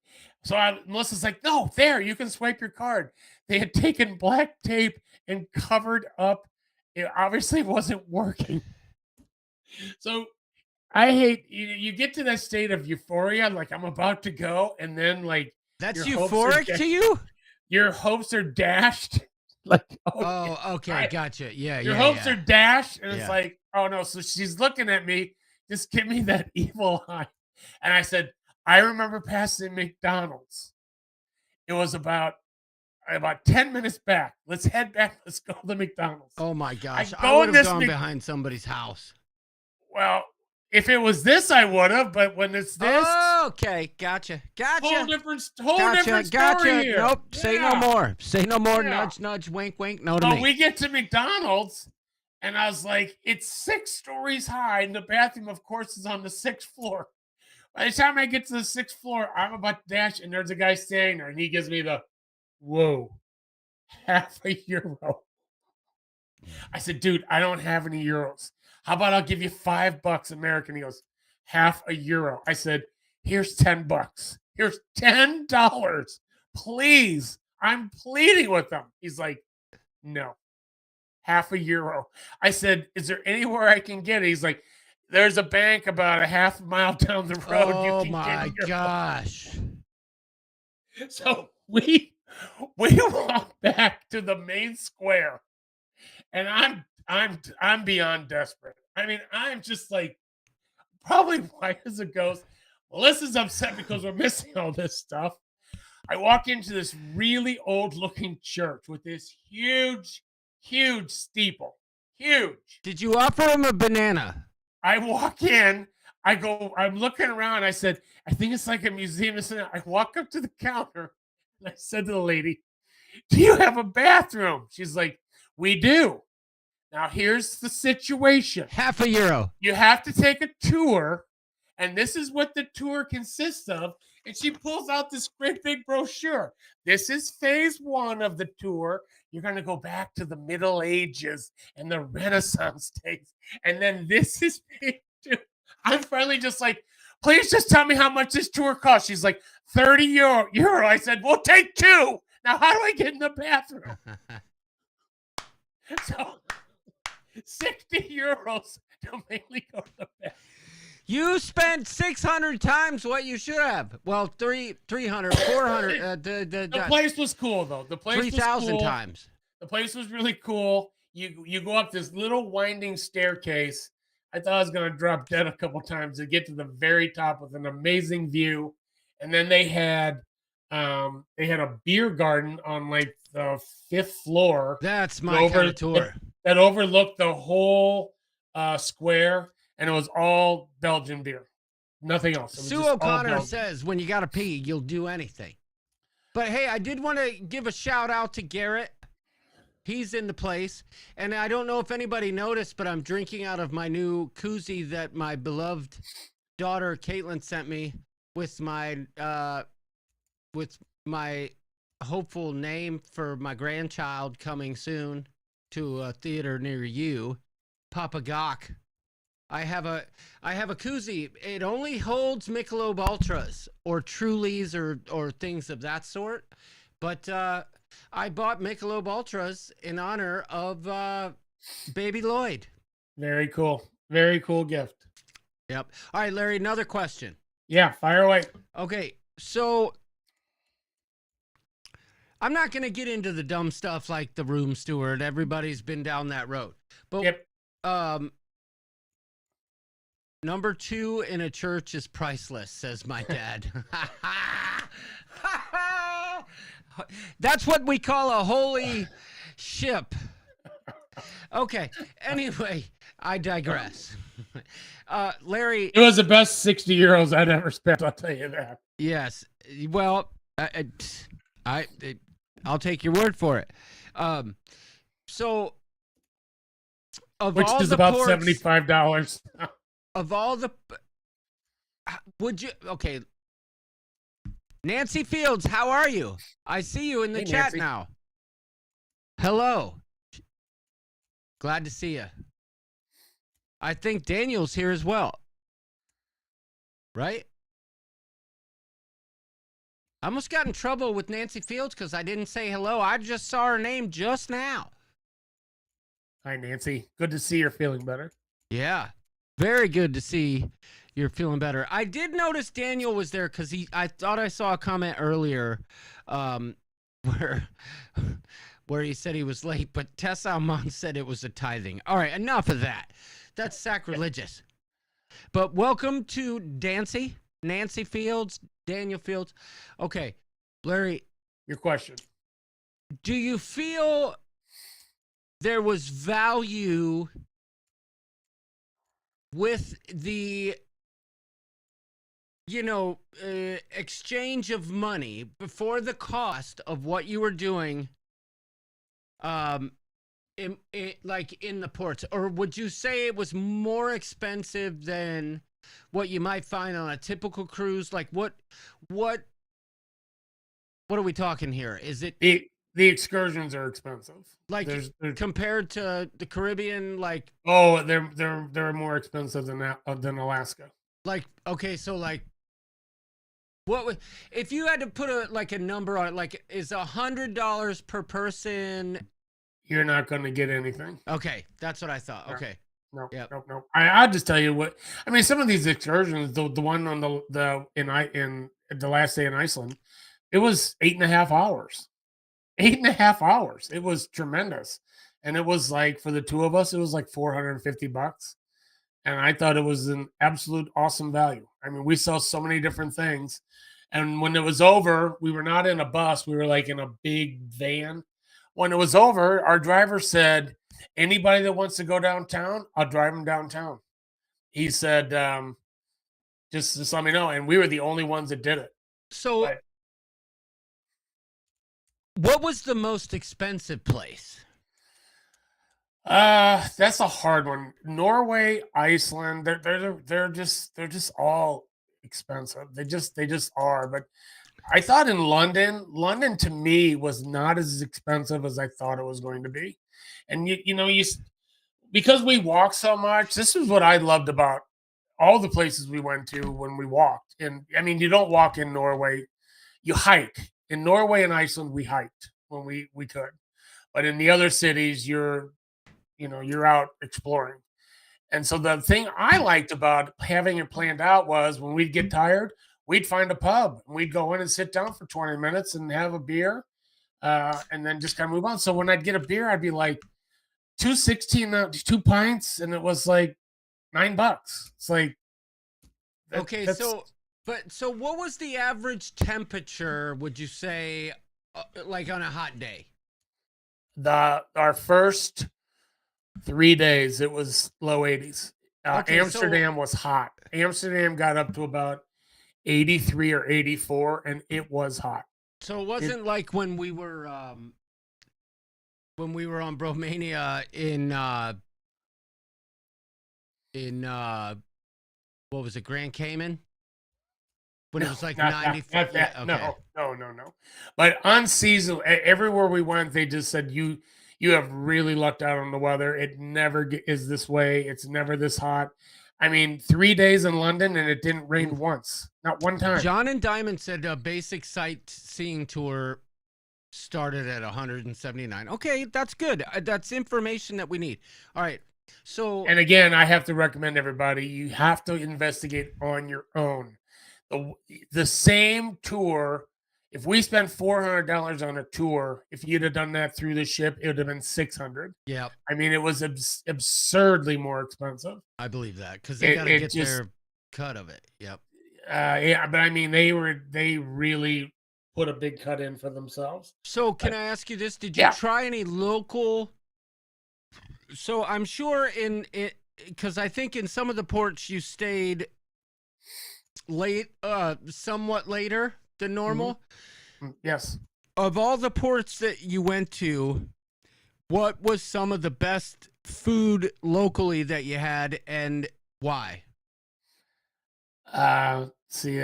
So Melissa's like, no, there, you can swipe your card. They had taken black tape and covered up. It obviously wasn't working. So I hate you get to that state of euphoria, like I'm about to go, and then like That's your hopes are euphoric to you? your hopes are dashed. Like, Oh, okay, right. gotcha. Yeah, Your yeah, hopes yeah. are dashed, and Yeah. it's like, oh no. So she's looking at me, just give me that evil eye. And I said, I remember passing McDonald's. It was about 10 minutes back. Let's head back. Let's go to McDonald's. Oh my gosh. I I go would in have this gone Mc- behind somebody's house. Well, if it was this, I would have. But when it's this, Oh, okay. Gotcha. whole different story Gotcha. here. Nope. Say no Yeah. more. Say no more. Yeah. Nudge, nudge, wink, wink. No to So me. we get to McDonald's, and I was like, it's 6 stories high, and the bathroom, of course, is on the 6th floor. By the time I get to the 6th floor, I'm about to dash, and there's a guy standing there, and he gives me the, whoa, €0.50. I said, dude, I don't have any euros. How about I'll give you $5 American? He goes, €0.50. I said, here's $10. Here's $10. Please. I'm pleading with him. He's like, no. €0.50. I said, is there anywhere I can get it? He's like, there's a bank about a half mile down the road. Oh you can my get your gosh. So we walk back to the main square, and I'm beyond desperate. I mean, I'm just like probably white as a ghost. Melissa's upset because we're missing all this stuff. I walk into this really old looking church with this huge steeple. Huge. Did you offer him a banana? I walk in, I'm looking around. I said, I think it's like a museum. I walk up to the counter and I said to the lady, do you have a bathroom? She's like, we do. Now here's the situation. €0.50. You have to take a tour, and this is what the tour consists of. And she pulls out this great big brochure. This is phase 1 of the tour. You're going to go back to the Middle Ages and the Renaissance days. And then this is phase 2. I'm finally just like, please just tell me how much this tour costs. She's like, €30. I said, we'll take 2. Now, how do I get in the bathroom? So, €60 to mainly go to the bathroom. You spent 600 times what you should have. Well, 300, 400. The place was cool though. The place 3,000 was cool. times. The place was really cool. You go up this little winding staircase. I thought I was gonna drop dead a couple times to get to the very top with an amazing view. And then they had a beer garden on like the 5th floor. That's my kind of tour. That overlooked the whole square. And it was all Belgian beer. Nothing else. It was Sue just all O'Connor Belgian. says when you got to pee, you'll do anything. But hey, I did want to give a shout out to Garrett. He's in the place. And I don't know if anybody noticed, but I'm drinking out of my new koozie that my beloved daughter Caitlin sent me with my hopeful name for my grandchild coming soon to a theater near you, Papa Gawk. I have a koozie. It only holds Michelob Ultras or Trulies or things of that sort. But I bought Michelob Ultras in honor of baby Lloyd. Very cool. Very cool gift. Yep. All right, Larry, another question. Yeah, fire away. Okay, so I'm not going to get into the dumb stuff like the room steward. Everybody's been down that road. But Yep. Number 2 in a church is priceless, says my dad. That's what we call a holy ship. Okay. Anyway, I digress. Larry. It was the best 60 euros I'd ever spent, I'll tell you that. Yes. Well, I'll take your word for it. So, Which is about ports, $75. Of all the, okay. Nancy Fields, how are you? I see you in the chat Nancy. now. Hello. Glad to see you. I think Daniel's here as well. Right? I almost got in trouble with Nancy Fields because I didn't say hello. I just saw her name just now. Hi, Nancy. Good to see you're feeling better. Yeah. Very good to see you're feeling better. I did notice Daniel was there because I thought I saw a comment earlier where he said he was late, but Tessa Almond said it was a tithing. All right, enough of that. That's sacrilegious. But welcome to Nancy Fields, Daniel Fields. Okay, Larry. Your question. Do you feel there was value with the, exchange of money before the cost of what you were doing, in the ports? Or would you say it was more expensive than what you might find on a typical cruise? Like what are we talking here? Is it the excursions are expensive? Like there's compared to the Caribbean, like they're more expensive than Alaska. Like, okay, so like, what would, if you had to put a number on it, like, is $100 per person? You're not going to get anything. Okay, that's what I thought. Okay. No, Yep. no. I'll just tell you what. I mean, some of these excursions, the one on in the last day in Iceland, it was 8.5 hours. 8.5 hours. It was tremendous, and it was like for the two of us, it was like $450, and I thought it was an absolute awesome value. I mean, we saw so many different things, and when it was over, we were not in a bus. We were like in a big van. When it was over, our driver said, anybody that wants to go downtown, I'll drive them downtown. He said, just let me know. And we were the only ones that did it. So what was the most expensive place? That's a hard one. Norway, Iceland, they're just all expensive. They just are. But I thought in London to me was not as expensive as I thought it was going to be. And you because we walked so much, this is what I loved about all the places we went to when we walked. And I mean, you don't walk in Norway, you hike. In Norway and Iceland, we hiked when we could. But in the other cities, you're out exploring. And so the thing I liked about having it planned out was when we'd get tired, we'd find a pub and we'd go in and sit down for 20 minutes and have a beer, and then just kind of move on. So when I'd get a beer, I'd be like, 2.16, 2 pints, and it was like $9. It's like, okay, so what was the average temperature, would you say, like on a hot day? Our first 3 days, it was low 80s. Okay, Amsterdam was hot. Amsterdam got up to about 83 or 84, and it was hot. So it wasn't like when we were on Bromania in what was it, Grand Cayman? When it was like 95. No. But on season, everywhere we went, they just said you you have really lucked out on the weather. It never is this way. It's never this hot. I mean, 3 days in London and it didn't rain once, not one time. John and Diamond said a basic sightseeing tour started at 179. Okay, that's good. That's information that we need. All right. So, And again, I have to recommend everybody, you have to investigate on your own. The same tour, if we spent $400 on a tour, if you'd have done that through the ship, it would have been $600. yeah, I mean, it was absurdly more expensive. I believe that because they got to get their cut of it. Yep. Yeah, but I mean, they really put a big cut in for themselves. So, can I ask you this? Did you Yeah. try any local? So, I'm sure in it, because I think in some of the ports you stayed late, somewhat later than normal. Yes. Of all the ports that you went to, what was some of the best food locally that you had, and why? See,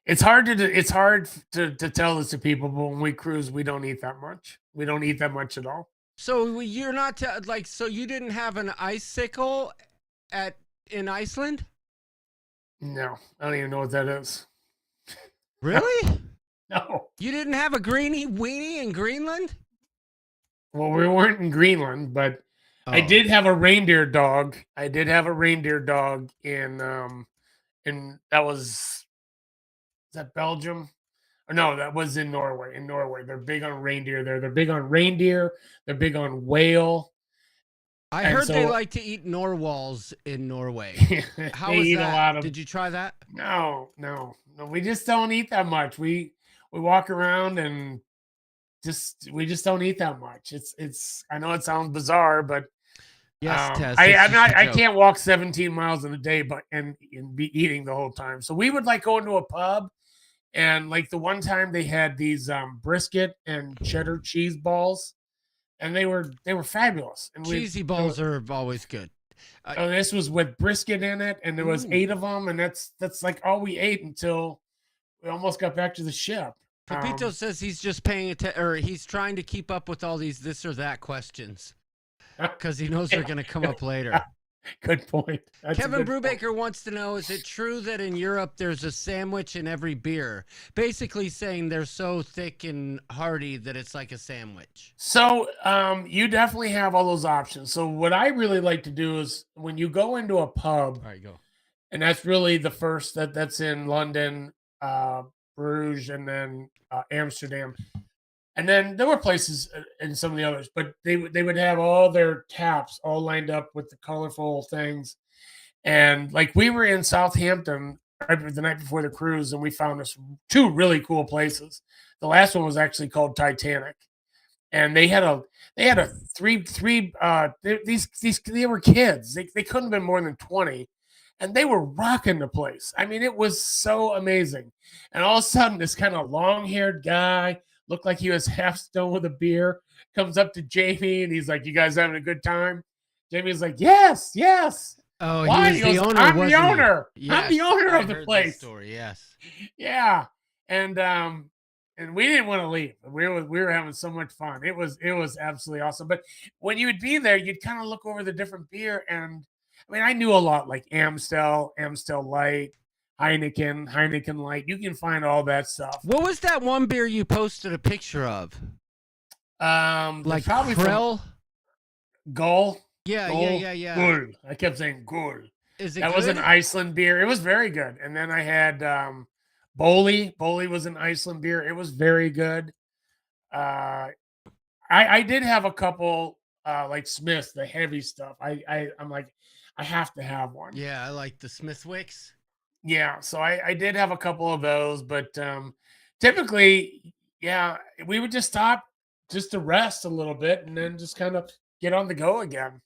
it's hard to tell this to people, but when we cruise, we don't eat that much. We don't eat that much at all. So you're not so you didn't have an icicle in Iceland? No, I don't even know what that is. Really? No. You didn't have a greenie weenie in Greenland? Well, we weren't in Greenland, but I Oh. did have a reindeer dog. I did have a reindeer dog in that was is that Belgium? Or no, that was in Norway. In Norway, they're big on reindeer there. They're big on reindeer. They're big on whale. I And heard they so- like to eat narwhals in Norway. How They was eat that? a lot of. Did you try that? No. We just don't eat that much. We walk around and we just don't eat that much. It's. I know it sounds bizarre, but Yes, Tess. I it's just a I joke. can't walk 17 miles in a day, but and be eating the whole time. So we would like go into a pub, and like the one time they had these brisket and cheddar cheese balls, and they were fabulous. And Cheesy balls are always good. this was with brisket in it, and there was Ooh. 8 of them, and that's like all we ate until we almost got back to the ship. Pepito says he's just paying attention, or he's trying to keep up with all these this or that questions because he knows they're going to come up later. Good point. That's a Kevin good point. Brubaker wants to know, is it true that in Europe there's a sandwich in every beer? Basically saying they're so thick and hearty that it's like a sandwich. So you definitely have all those options. So what I really like to do is when you go into a pub, All right, go. and that's really the first that's in London, Bruges, and then Amsterdam. And then there were places in some of the others, but they would have all their taps all lined up with the colorful things. And like we were in Southampton the night before the cruise, and we found us 2 really cool places. The last one was actually called Titanic, and they had a three they were kids. They couldn't have been more than 20, and they were rocking the place. I mean, it was so amazing. And all of a sudden, this kind of long-haired guy looked like he was half stoned with a beer, comes up to Jamie, and he's like, "You guys having a good time?" Jamie's like, "Yes." Oh, Why? he was He the goes, owner, I'm the wasn't he? owner. I'm Yes, the owner I of the heard this place. story, yes. Yeah. And we didn't want to leave. We were having so much fun. It was absolutely awesome. But when you would be there, you'd kind of look over the different beer, and I mean, I knew a lot like Amstel Light, Heineken Light. You can find all that stuff. What was that one beer you posted a picture of? Like probably from Krell? Gull. Yeah. Gull. I kept saying Gull. Is it That good? was an Iceland beer. It was very good. And then I had Boli. Boli was an Iceland beer. It was very good. I did have a couple like Smiths, the heavy stuff. I'm like, I have to have one. Yeah, I like the Smithwicks. Yeah, so I did have a couple of those, but typically, yeah, we would just stop just to rest a little bit and then just kind of get on the go again.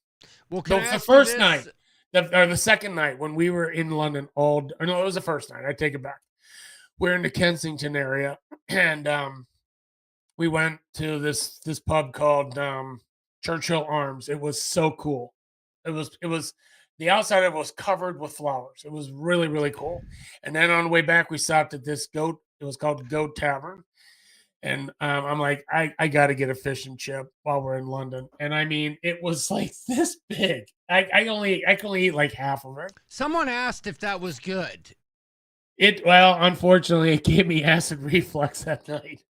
Well, So can I the ask you first this? night, the second night when we were in London, no, it was the first night. I take it back. We're in the Kensington area, and we went to this pub called Churchill Arms. It was so cool. It was the outside of it was covered with flowers. It was really, really cool. And then on the way back, we stopped at this goat. It was called Goat Tavern. And I'm like, I got to get a fish and chip while we're in London. And I mean, it was like this big. I can only eat like half of it. Someone asked if that was good. Well, unfortunately, it gave me acid reflux that night,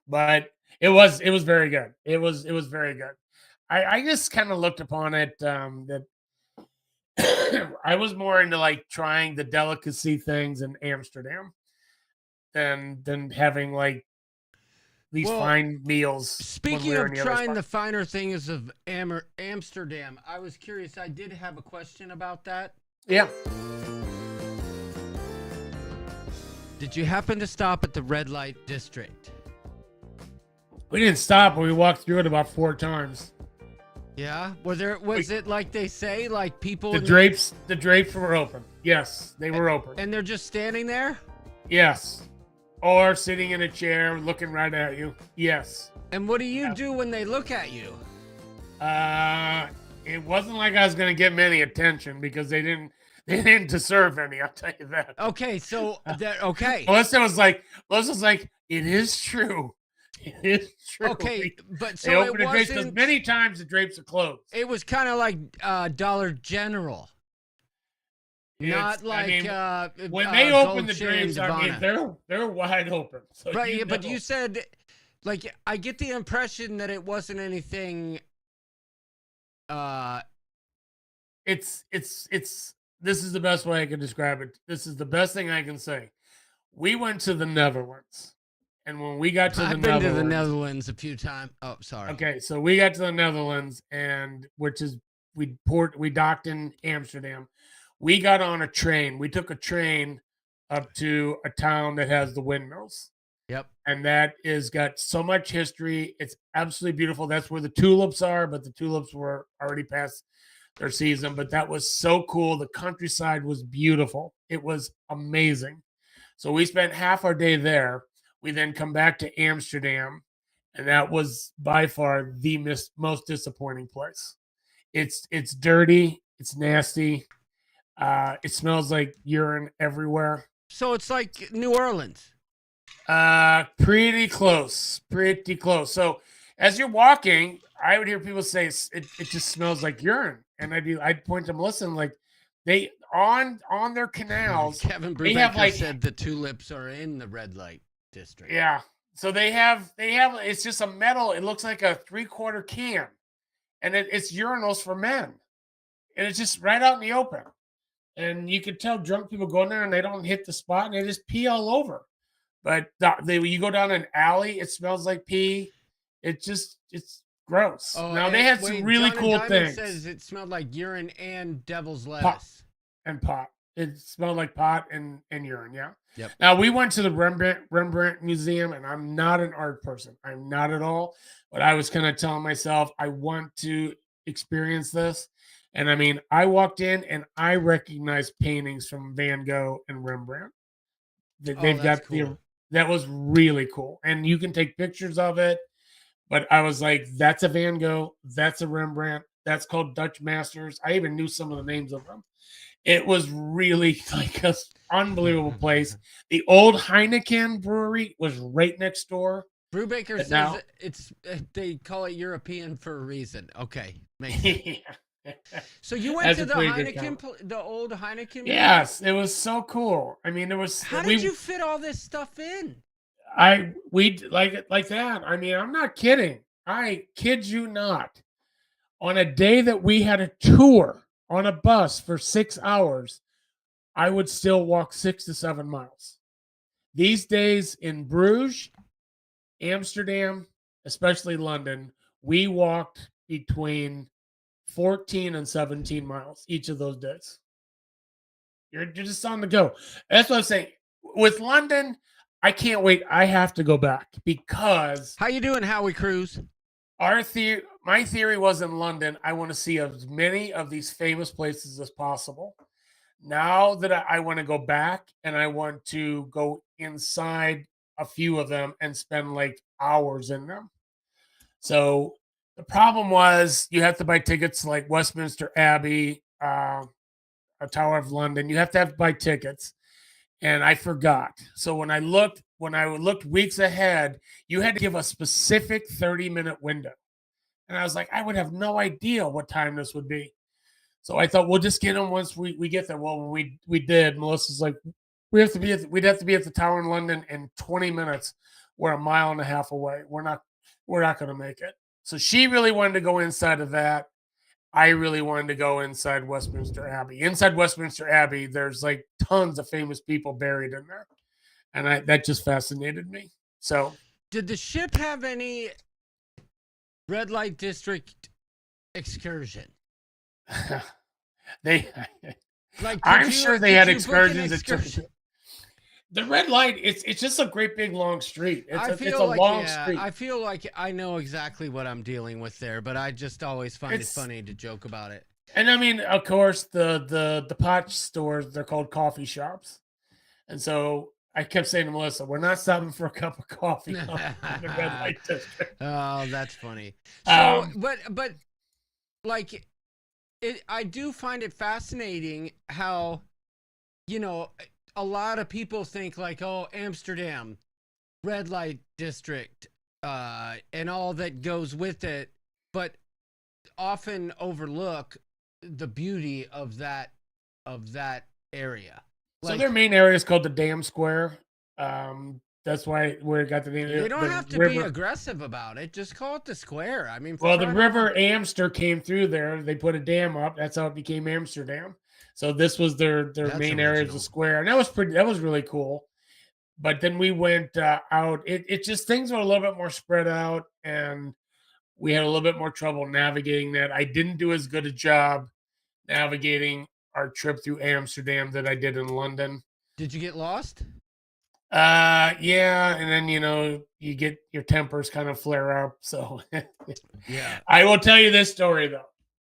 but it was very good. It was very good. I just kind of looked upon it that I was more into like trying the delicacy things in Amsterdam than having like these Well, fine meals. when Speaking we were of in the other trying spot. the finer things of Amsterdam, I was curious. I did have a question about that. Yeah. Did you happen to stop at the red light district? We didn't stop, but we walked through it about 4 times. Yeah. Was it like they say, like people The drapes were open. Yes, they were open. and they're just standing there? Yes. Or sitting in a chair looking right at you. Yes. And what do you do when they look at you? It wasn't like I was gonna get many attention because they didn't deserve any, I'll tell you that. Okay, so okay. Melissa was like, it is true. It is true. Okay, but They so opened it the drapes because wasn't. many times the drapes are closed. It was kind of like Dollar General, not like when they open the Dolce drapes, I mean Gabbana. they're wide open. So Right, you but know. you said, like, I get the impression that it wasn't anything. It's this is the best way I can describe it. This is the best thing I can say. We went to the Netherlands, and when we got to the I've been Netherlands, to the Netherlands a few times. Oh, sorry. okay, so we got to the Netherlands, and we docked in Amsterdam. We got on a train. We took a train up to a town that has the windmills. Yep. And that is got so much history. It's absolutely beautiful. That's where the tulips are, but the tulips were already past their season. But that was so cool. The countryside was beautiful. It was amazing. So we spent half our day there. We then come back to Amsterdam, and that was by far the most disappointing place. It's dirty. It's nasty. It smells like urine everywhere. So it's like New Orleans. Pretty close. So as you're walking, I would hear people say it just smells like urine, and I'd point to Melissa and like they on their canals. Kevin they have Brubaker said the tulips are in the red light district. Yeah. So they have it's just a metal. It looks like a 3/4 can, and it's urinals for men, and it's just right out in the open. And you could tell drunk people go in there and they don't hit the spot and they just pee all over. But you go down an alley, it smells like pee. It's gross. Oh, now they had some really John cool Diamond things. Says it smelled like urine and devil's lettuce. Pot. It smelled like pot and urine. Yeah. Yep. Now we went to the Rembrandt Museum, and I'm not an art person. I'm not at all. But I was kind of telling myself I want to experience this. And I mean, I walked in and I recognized paintings from Van Gogh and Rembrandt. They've got cool. that was really cool. And you can take pictures of it. But I was like, that's a Van Gogh. That's a Rembrandt. That's called Dutch Masters. I even knew some of the names of them. It was really like an unbelievable place. The old Heineken brewery was right next door. Brubaker But says now- they call it European for a reason. Okay, makes sense. Yeah. So you went That's to a the pretty good Heineken, the old Heineken? Yes, it was so cool. I mean, it was. How did you fit all this stuff in? We like it like that. I mean, I'm not kidding. I kid you not. On a day that we had a tour on a bus for 6 hours, I would still walk 6 to 7 miles. These days in Bruges, Amsterdam, especially London, we walked between 14 and 17 miles each of those days. You're just on the go. That's what I'm saying. With London, I can't wait. I have to go back because How you doing, Howie Cruz? my theory was in London, I want to see as many of these famous places as possible. Now that I want to go back and I want to go inside a few of them and spend like hours in them. So the problem was you have to buy tickets like Westminster Abbey, a Tower of London. You have to buy tickets. And I forgot. So when when I looked weeks ahead, you had to give a specific 30-minute window. And I was like, I would have no idea what time this would be. So I thought we'll just get them once we get there. Well, we did. Melissa's like, we'd have to be at the tower in London in 20 minutes. We're a mile and a half away. We're not going to make it. So she really wanted to go inside of that. I really wanted to go inside Westminster Abbey. Inside Westminster Abbey, there's like tons of famous people buried in there. And that just fascinated me. So Did the ship have any red light district excursion? they Like, I'm sure they had book an excursions that took excursion? the red light. It's just a great big long street. It's a like, long street. I feel like I know exactly what I'm dealing with there, but I just always find it funny to joke about it. And I mean, of course, the pot stores, they're called coffee shops. And so I kept saying to Melissa, we're not stopping for a cup of coffee on the red light district. Oh, that's funny. So, but like, I do find it fascinating how, you know, a lot of people think like, oh, Amsterdam, red light district, and all that goes with it, but often overlook the beauty of that area. So their main area is called the Dam Square. That's where it got the name. You don't have to be aggressive about it. Just call it the square. I mean, well, the river Amster came through there. They put a dam up. That's how it became Amsterdam. So this was their main area of the square, and that was really cool. But then we went out. It just things were a little bit more spread out, and we had a little bit more trouble navigating that. I didn't do as good a job navigating our trip through Amsterdam that I did in London. Did you get lost? Yeah, and then you get your tempers kind of flare up. So yeah, I will tell you this story though.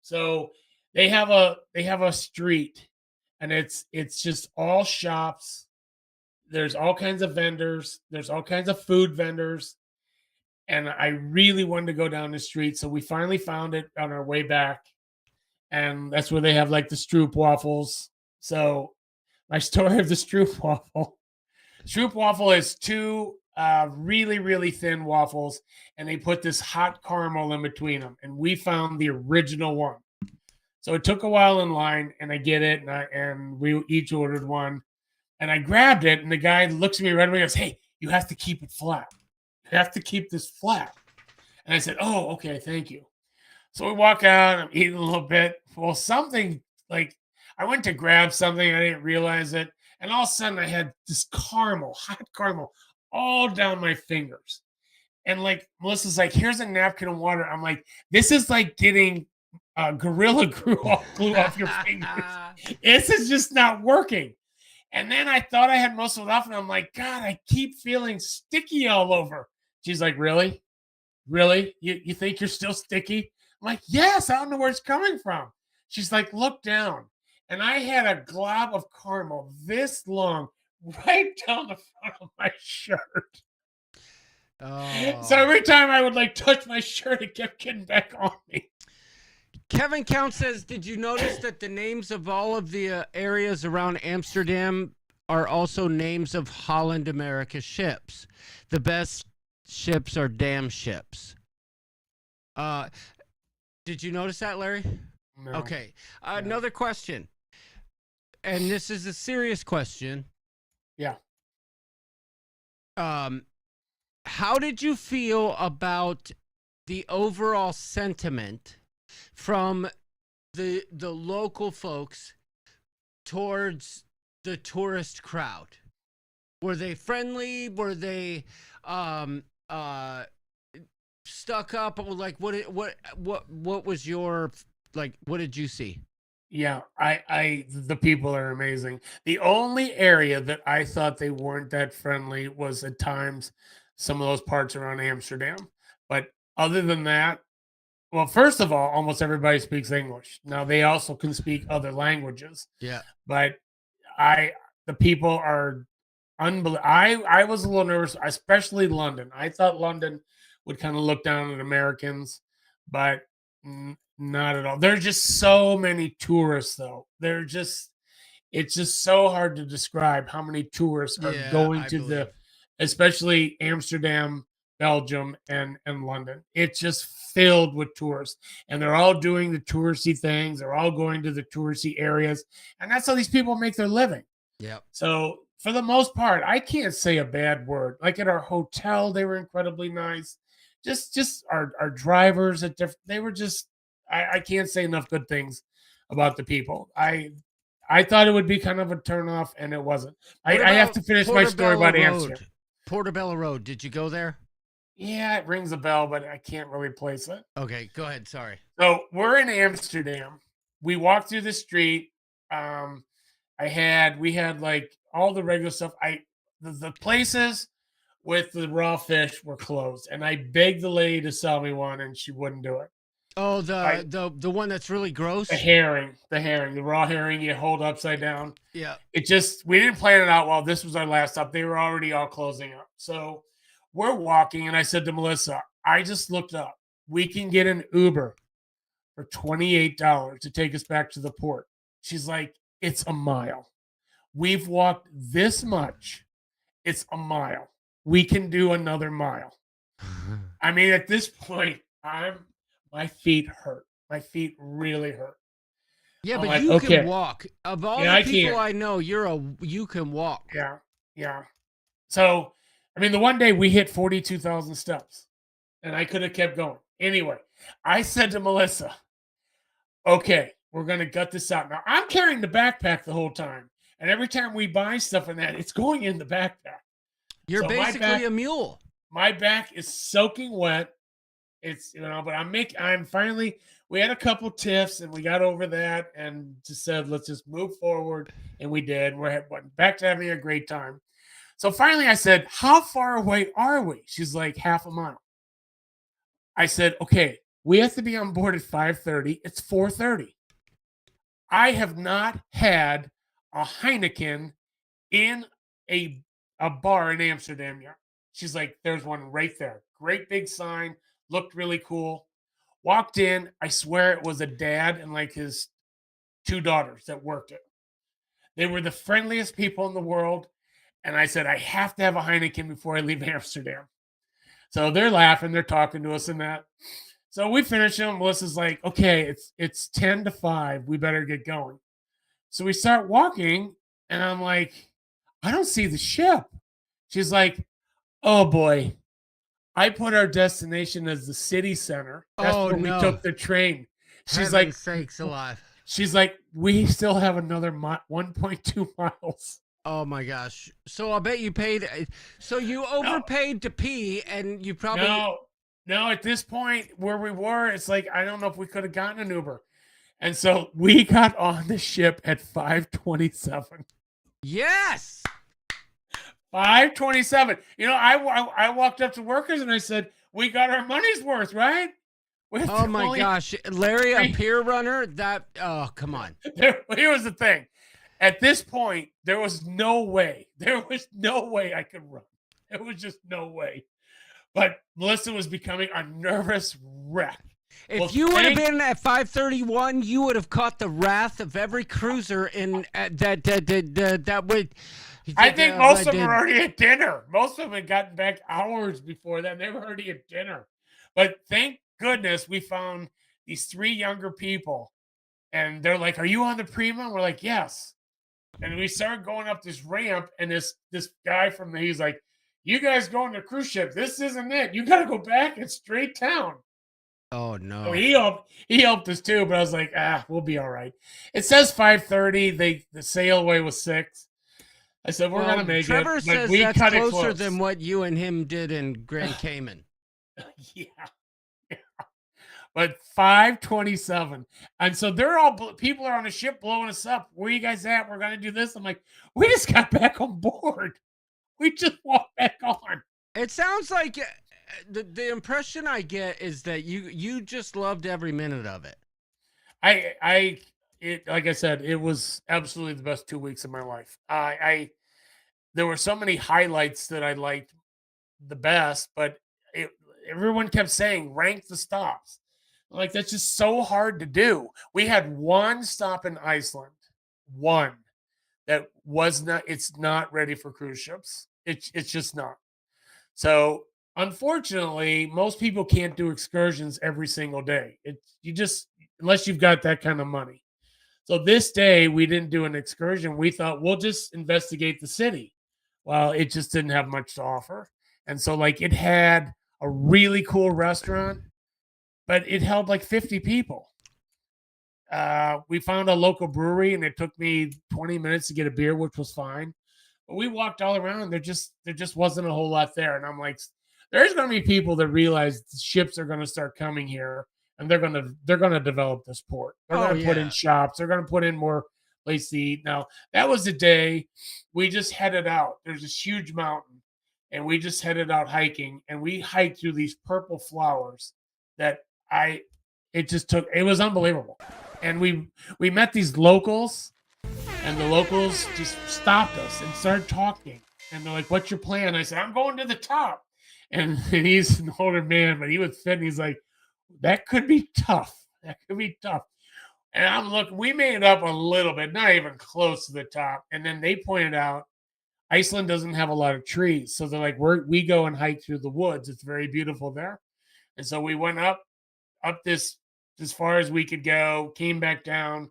So they have a street, and it's just all shops. There's all kinds of vendors. There's all kinds of food vendors, and I really wanted to go down the street, so we finally found it on our way back, and that's where they have like the Stroop waffles. So my story of the Stroop waffle. Stroop waffle is two really, really thin waffles, and they put this hot caramel in between them. And we found the original one. So it took a while in line, and I get it, and we each ordered one. And I grabbed it, and the guy looks at me right away and goes, "Hey, you have to keep it flat. You have to keep this flat." And I said, "Oh, okay, thank you." So we walk out, I'm eating a little bit. Well, something like I went to grab something, I didn't realize it. And all of a sudden, I had this hot caramel, all down my fingers. And like Melissa's like, "Here's a napkin of water." I'm like, "This is like getting Gorilla glue off your fingers. This is just not working." And then I thought I had most of it off, and I'm like, "God, I keep feeling sticky all over." She's like, "Really? Really? You think you're still sticky?" I'm like, "Yes, I don't know where it's coming from." She's like, "Look down." And I had a glob of caramel this long right down the front of my shirt. Oh. So every time I would like touch my shirt, it kept getting back on me. Kevin Count says, did you notice that the names of all of the areas around Amsterdam are also names of Holland America ships? The best ships are damn ships. Did you notice that, Larry? No. Okay. Another question. And this is a serious question. Yeah. How did you feel about the overall sentiment from the local folks towards the tourist crowd? Were they friendly? Were they stuck up? Like what was your what did you see? Yeah, the people are amazing. The only area that I thought they weren't that friendly was at times some of those parts around Amsterdam. But other than that, well, first of all, almost everybody speaks English. Now they also can speak other languages. Yeah. But the people are unbelievable. I was a little nervous, especially London. I thought London would kind of look down at Americans, but not at all. There's just so many tourists, though. It's just so hard to describe how many tourists are going to especially Amsterdam, Belgium, and London. It's just filled with tourists, and they're all doing the touristy things. They're all going to the touristy areas, and that's how these people make their living. Yep. So for the most part, I can't say a bad word. Like at our hotel, they were incredibly nice. Just our drivers at different, they were just, I can't say enough good things about the people. I thought it would be kind of a turnoff, and it wasn't. I have to finish my story about Amsterdam. Portobello Road. Did you go there? Yeah, it rings a bell, but I can't really place it. Okay, go ahead. Sorry. So we're in Amsterdam. We walked through the street. We had like all the regular stuff. The places with the raw fish were closed, and I begged the lady to sell me one, and she wouldn't do it. Oh, the one that's really gross. The raw herring you hold upside down. Yeah. We didn't plan it out well. This was our last stop. They were already all closing up. So we're walking, and I said to Melissa, I just looked up. We can get an Uber for $28 to take us back to the port. She's like, it's a mile. We've walked this much. It's a mile. We can do another mile. I mean, at this point, my feet hurt. My feet really hurt. Yeah, I'm but like, you okay. can walk. Of all Yeah, the people I know, you can walk. Yeah. So, I mean, the one day we hit 42,000 steps, and I could have kept going. Anyway, I said to Melissa, okay, we're going to gut this out. Now, I'm carrying the backpack the whole time, and every time we buy stuff in that, it's going in the backpack. You're So basically a mule. My back is soaking wet. It's, but I'm finally, we had a couple tiffs and we got over that and just said, let's just move forward. And we did. We're back to having a great time. So finally I said, how far away are we? She's like, half a mile. I said, okay, we have to be on board at 5:30. It's 4:30. I have not had a Heineken in a bar in Amsterdam yet. She's like, there's one right there. Great big sign. Looked really cool. Walked in. I swear it was a dad and like his two daughters that worked it. They were the friendliest people in the world. And I said, I have to have a Heineken before I leave Amsterdam. So they're laughing. They're talking to us and that. So we finish them. Melissa's like, okay, it's 10 to 5. We better get going. So we start walking. And I'm like, I don't see the ship. She's like, oh boy. I put our destination as the city center. That's where we took the train. She's like, sakes alive. She's like, we still have another 1.2 miles. Oh my gosh. So I bet you paid. So you overpaid to pee, and you probably. No, at this point where we were, it's like, I don't know if we could have gotten an Uber. And so we got on the ship at 5:27. Yes. 5:27. I walked up to workers and I said, we got our money's worth, right? Oh my gosh. Larry, a peer runner? Come on. Here was the thing. At this point, there was no way. There was no way I could run. There was just no way. But Melissa was becoming a nervous wreck. If you would have been at 5:31, you would have caught the wrath of every cruiser in that would. I think most of them were already at dinner. Most of them had gotten back hours before then. They were already at dinner. But thank goodness we found these 3 younger people. And they're like, are you on the Prima? And we're like, yes. And we started going up this ramp. And this guy he's like, you guys going to cruise ship. This isn't it. You got to go back and straight town. Oh, no. So he helped us too. But I was like, we'll be all right. It says 5:30. The sail away was 6. I said, we're going to make Trevor it. says we that's cut closer it than what you and him did in Grand Cayman. Yeah. But 5:27. And so people are on the ship blowing us up. Where you guys at? We're going to do this. I'm like, we just got back on board. We just walked back on. It sounds like the impression I get is that you just loved every minute of it. Like I said, it was absolutely the best 2 weeks of my life. There were so many highlights that I liked the best, but everyone kept saying rank the stops. Like, that's just so hard to do. We had one stop in Iceland, one that was not. It's not ready for cruise ships. It's just not. So unfortunately, most people can't do excursions every single day. You just, unless you've got that kind of money. So this day we didn't do an excursion. We thought we'll just investigate the city. Well, it just didn't have much to offer. And so like it had a really cool restaurant, but it held like 50 people. We found a local brewery and it took me 20 minutes to get a beer, which was fine. But we walked all around. There just wasn't a whole lot there. And I'm like, there's going to be people that realize the ships are going to start coming here, and they're going to develop this port. They're going to put in shops. They're going to put in more place to eat. Now that was the day we just headed out. There's this huge mountain, and we just headed out hiking, and we hiked through these purple flowers that it was unbelievable. And we met these locals, and the locals just stopped us and started talking. And they're like, "What's your plan?" I said, "I'm going to the top." And he's an older man, but he was fit. And he's like, "That could be tough. That could be tough." And I'm looking, we made it up a little bit, not even close to the top. And then they pointed out Iceland doesn't have a lot of trees. So they're like, we go and hike through the woods. It's very beautiful there. And so we went up this as far as we could go, came back down,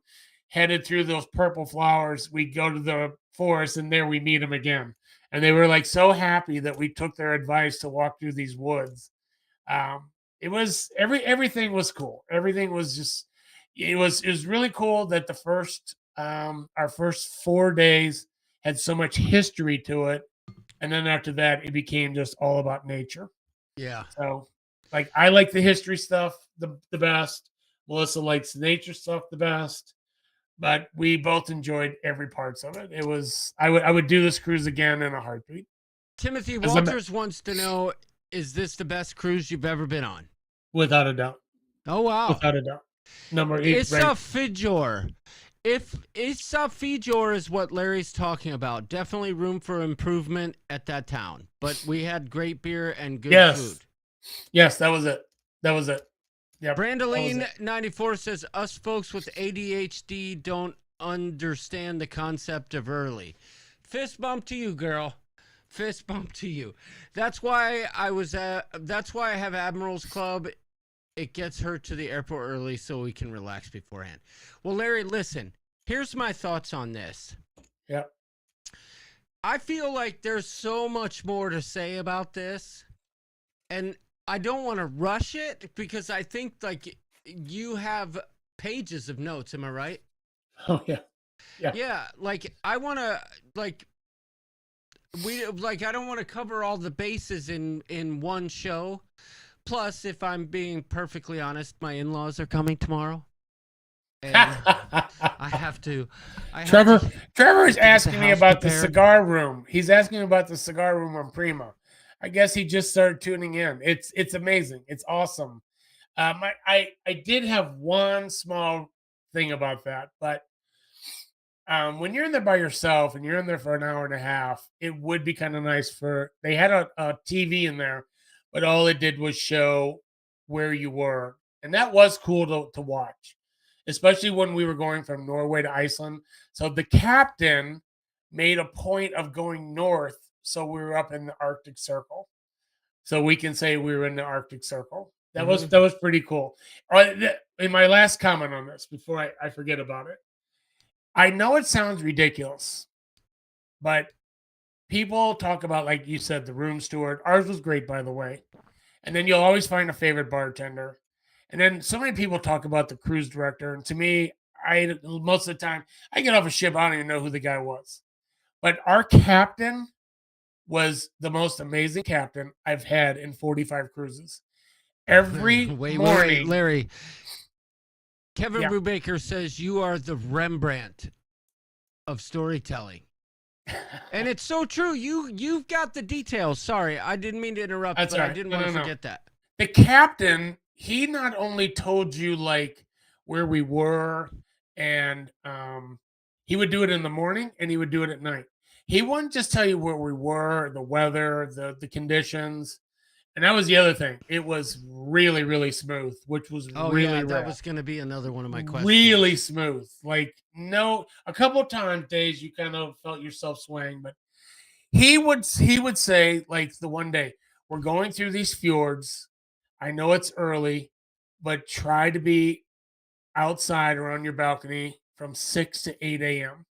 headed through those purple flowers. We go to the forest, and there we meet them again. And they were like so happy that we took their advice to walk through these woods. It was everything was cool. Everything was just it was really cool that our first 4 days had so much history to it, and then after that it became just all about nature. Yeah. So like I like the history stuff the best. Melissa likes the nature stuff the best. But we both enjoyed every parts of it. It was I would do this cruise again in a heartbeat. Timothy Walters wants to know, is this the best cruise you've ever been on? Without a doubt. Oh, wow. Without a doubt. Number 8. Issa Fijor. If Issa Fijor is what Larry's talking about, definitely room for improvement at that town. But we had great beer and good food. Yes, that was it. Yeah. Brandoline94 says, us folks with ADHD don't understand the concept of early. Fist bump to you, girl. Fist bump to you. That's why I have Admiral's Club. It gets her to the airport early so we can relax beforehand. Well, Larry, listen. Here's my thoughts on this. Yeah. I feel like there's so much more to say about this. And I don't want to rush it because I think like you have pages of notes. Am I right? Oh yeah. Yeah. Yeah. Like I want to I don't want to cover all the bases in one show. Plus, if I'm being perfectly honest, my in-laws are coming tomorrow. And I have to. Trevor is asking me about the cigar room. He's asking about the cigar room on Prima. I guess he just started tuning in. It's amazing. It's awesome. I did have one small thing about that, but when you're in there by yourself and you're in there for an hour and a half, it would be kind of nice they had a TV in there, but all it did was show where you were. And that was cool to watch, especially when we were going from Norway to Iceland. So the captain made a point of going north. So we were up in the Arctic Circle. So we can say we were in the Arctic Circle. That was pretty cool. In my last comment on this, before I forget about it, I know it sounds ridiculous, but people talk about, like you said, the room steward. Ours was great, by the way. And then you'll always find a favorite bartender. And then so many people talk about the cruise director. And to me, most of the time, I get off a ship, I don't even know who the guy was. But our captain was the most amazing captain I've had in 45 cruises. Every morning. Wait, Larry. Kevin Brubaker says you are the Rembrandt of storytelling. And it's so true. You've got the details. Sorry, I didn't mean to interrupt, but right. I didn't want to forget that. The captain, he not only told you like where we were, and he would do it in the morning and he would do it at night. He wouldn't just tell you where we were, the weather, the conditions. And that was the other thing. It was really, really smooth, which was really rare. That was going to be another one of my questions. Really smooth. Like, no, a couple of times, days, you kind of felt yourself swaying. But he would say, like the one day, we're going through these fjords. I know it's early, but try to be outside or on your balcony from 6 to 8 a.m.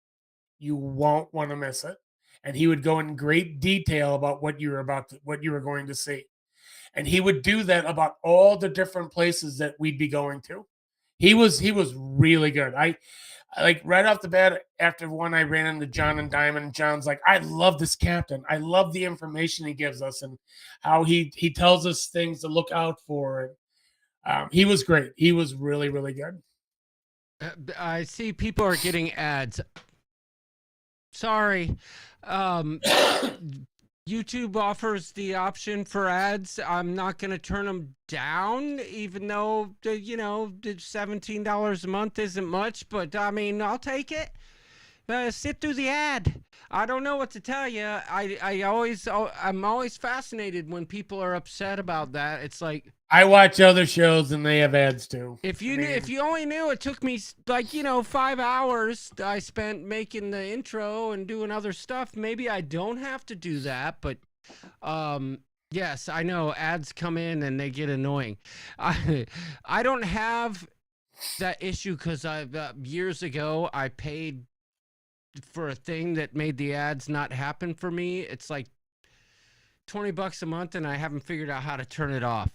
You won't want to miss it. And he would go in great detail about what you were going to see. And he would do that about all the different places that we'd be going to. He was really good. I like right off the bat after one I ran into John and Diamond. John's like, I love this captain. I love the information he gives us and how he tells us things to look out for. And he was great. He was really, really good. I see people are getting ads. Sorry. YouTube offers the option for ads. I'm not going to turn them down, even though, the $17 a month isn't much. But, I mean, I'll take it. Sit through the ad. I don't know what to tell you. I'm always fascinated when people are upset about that. It's like, I watch other shows and they have ads too. if you only knew, it took me 5 hours I spent making the intro and doing other stuff. Maybe I don't have to do that, but yes, I know ads come in and they get annoying. I don't have that issue because years ago I paid for a thing that made the ads not happen for me. It's like $20 a month and I haven't figured out how to turn it off.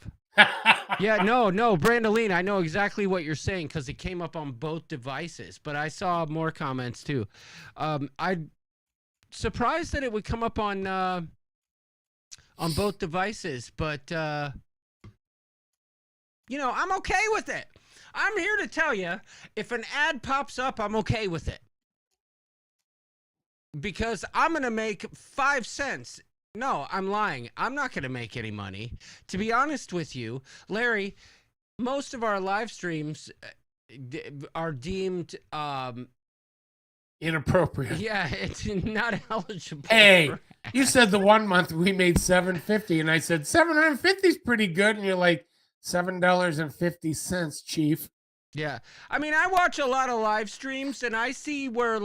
Yeah, no, Brandoline, I know exactly what you're saying because it came up on both devices, but I saw more comments too. I'm surprised that it would come up on both devices, but I'm okay with it. I'm here to tell you, if an ad pops up, I'm okay with it. Because I'm going to make 5 cents. No, I'm lying. I'm not going to make any money. To be honest with you, Larry, most of our live streams are deemed inappropriate. Yeah, it's not eligible. Hey, you said the one month we made $7.50 and I said $7.50 is pretty good and you're like $7.50, chief. Yeah. I mean, I watch a lot of live streams and I see where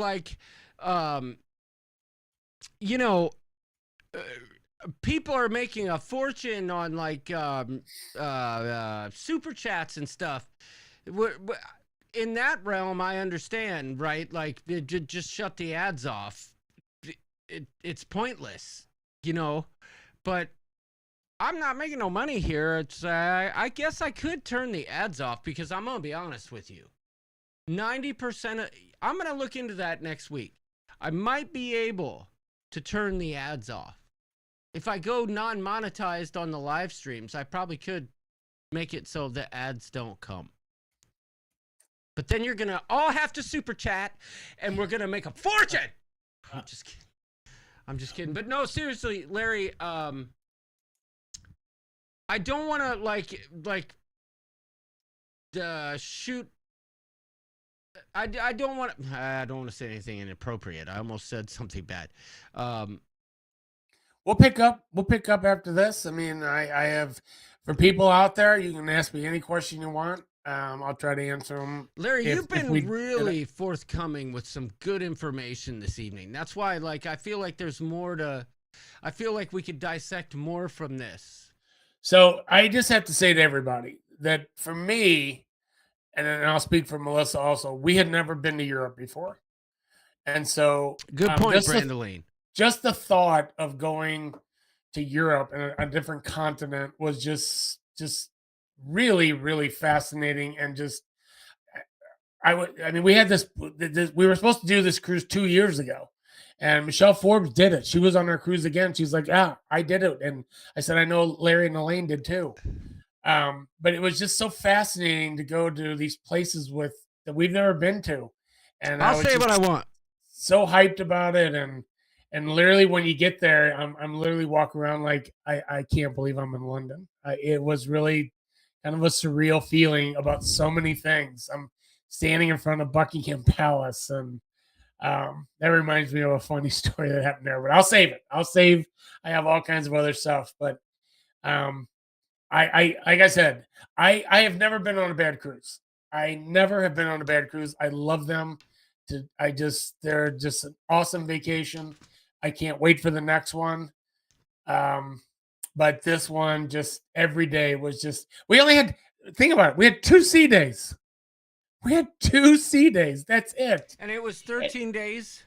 people are making a fortune on super chats and stuff. In that realm, I understand, right? Like, just shut the ads off. It's pointless, But I'm not making no money here. It's I guess I could turn the ads off because I'm gonna be honest with you. 90% I'm gonna look into that next week. I might be able to turn the ads off. If I go non-monetized on the live streams, I probably could make it so the ads don't come. But then you're going to all have to super chat and we're going to make a fortune. I'm just kidding. But no, seriously, Larry, I don't want to shoot. I don't want to say anything inappropriate. I almost said something bad. We'll pick up after this. I mean, I have, for people out there, you can ask me any question you want. I'll try to answer them. Larry, you've been really forthcoming with some good information this evening. That's why, I feel like there's more I feel like we could dissect more from this. So I just have to say to everybody that for me, and I'll speak for Melissa also, we had never been to Europe before. And so good point, Brandoline. Just the thought of going to Europe and a different continent was just really, really fascinating. And we had this, we were supposed to do this cruise 2 years ago and Michelle Forbes did it. She was on our cruise again. She's like, yeah, I did it. And I said, I know Larry and Elaine did too. But it was just so fascinating to go to these places that we've never been to. And I'll say what I want. So hyped about it. And literally when you get there, I'm literally walking around like, I can't believe I'm in London. It was really kind of a surreal feeling about so many things. I'm standing in front of Buckingham Palace and that reminds me of a funny story that happened there, but I'll save it. I have all kinds of other stuff, but like I said, I have never been on a bad cruise. I never have been on a bad cruise. I love them. They're just an awesome vacation. I can't wait for the next one. But this one, just every day was just. We only had. Think about it. We had 2 sea days. We had 2 sea days. That's it. And it was 13 days.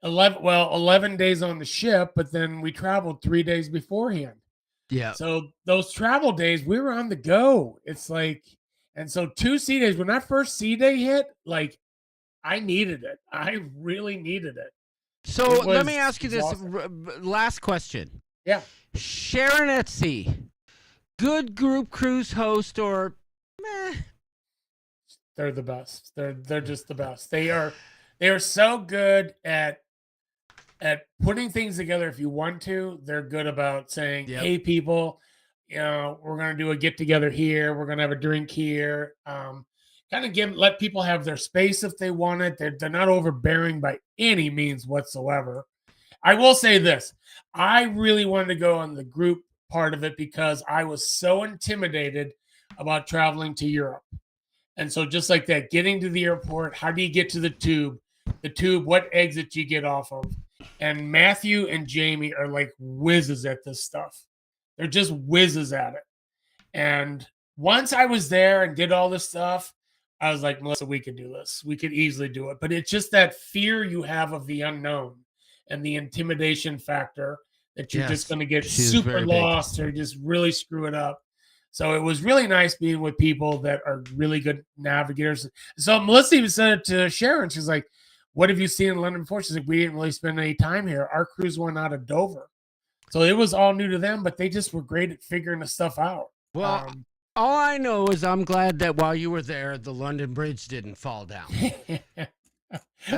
11 days on the ship, but then we traveled 3 days beforehand. Yeah. So those travel days, we were on the go. It's like, and so 2 sea days. When that first sea day hit, like, I needed it. I really needed it. So let me ask you this awesome. last question. Yeah. Sharon at sea, good group cruise host or meh? They're the best. They're just the best. They are so good at putting things together. If you want to, they're good about saying, Yep. "Hey, people, we're gonna do a get together here. We're gonna have a drink here." Kind of let people have their space if they want it. They're not overbearing by any means whatsoever. I will say this: I really wanted to go on the group part of it because I was so intimidated about traveling to Europe. And so just like that, getting to the airport, how do you get to the tube? The tube, what exit do you get off of? And Matthew and Jamie are like whizzes at this stuff. They're just whizzes at it. And once I was there and did all this stuff, I was like, Melissa, we could do this. We could easily do it. But it's just that fear you have of the unknown and the intimidation factor that you're just going to get super lost or just really screw it up. So it was really nice being with people that are really good navigators. So Melissa even said it to Sharon. She's like, what have you seen in London before? She's like, we didn't really spend any time here. Our cruise went out of Dover. So it was all new to them, but they just were great at figuring the stuff out. Well, all I know is I'm glad that while you were there, the London Bridge didn't fall down.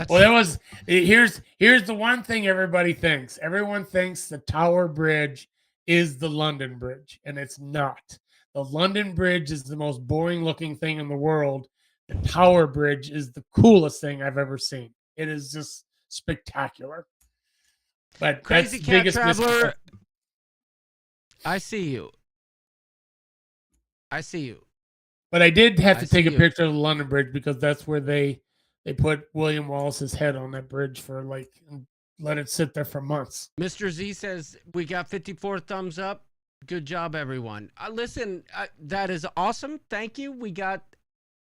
Well, here's the one thing everybody thinks. Everyone thinks the Tower Bridge is the London Bridge, and it's not. The London Bridge is the most boring looking thing in the world. The Tower Bridge is the coolest thing I've ever seen. It is just spectacular. But Crazy that's Cat biggest Traveler, I see you. But I did have to I take see a you. picture of the London Bridge because that's where they put William Wallace's head on that bridge for and let it sit there for months. Mr. Z says we got 54 thumbs up. Good job, everyone. Listen, that is awesome. Thank you. We got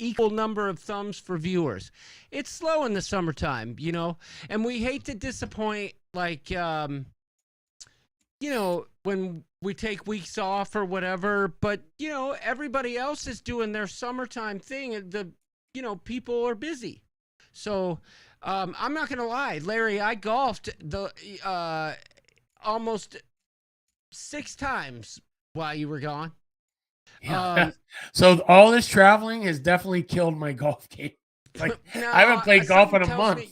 equal number of thumbs for viewers. It's slow in the summertime, and we hate to disappoint, when we take weeks off or whatever, but, everybody else is doing their summertime thing. And people are busy. So, I'm not going to lie, Larry, I golfed almost 6 times while you were gone. Yeah. So all this traveling has definitely killed my golf game. I haven't played golf in a month.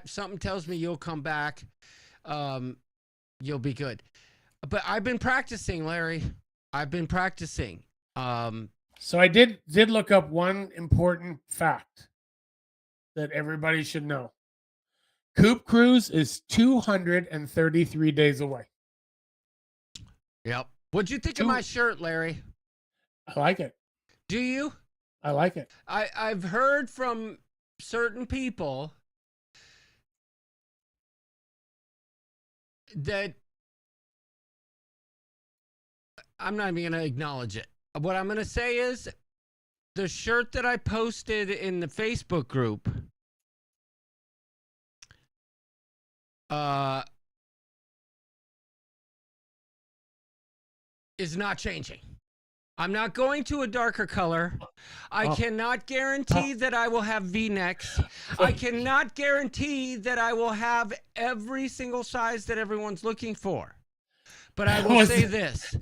Something tells me you'll come back. You'll be good. But I've been practicing, Larry. I've been practicing. So I did look up one important fact that everybody should know. Coop Cruise is 233 days away. Yep. What'd you think of my shirt, Larry? I like it. Do you? I like it. I've heard from certain people that I'm not even going to acknowledge it. What I'm going to say is the shirt that I posted in the Facebook group is not changing. I'm not going to a darker color. I cannot guarantee that I will have V-necks. I cannot guarantee that I will have every single size that everyone's looking for. But I will say this.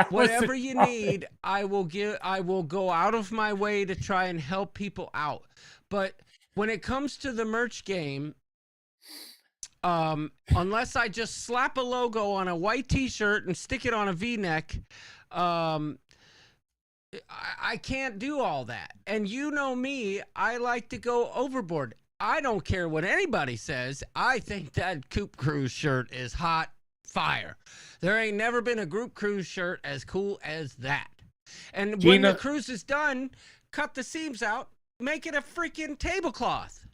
Whatever you need, I will go out of my way to try and help people out. But when it comes to the merch game, unless I just slap a logo on a white t-shirt and stick it on a V-neck, I can't do all that. And you know me, I like to go overboard. I don't care what anybody says. I think that Coop Cruise shirt is hot fire. There ain't never been a group cruise shirt as cool as that. And when the cruise is done, cut the seams out, make it a freaking tablecloth.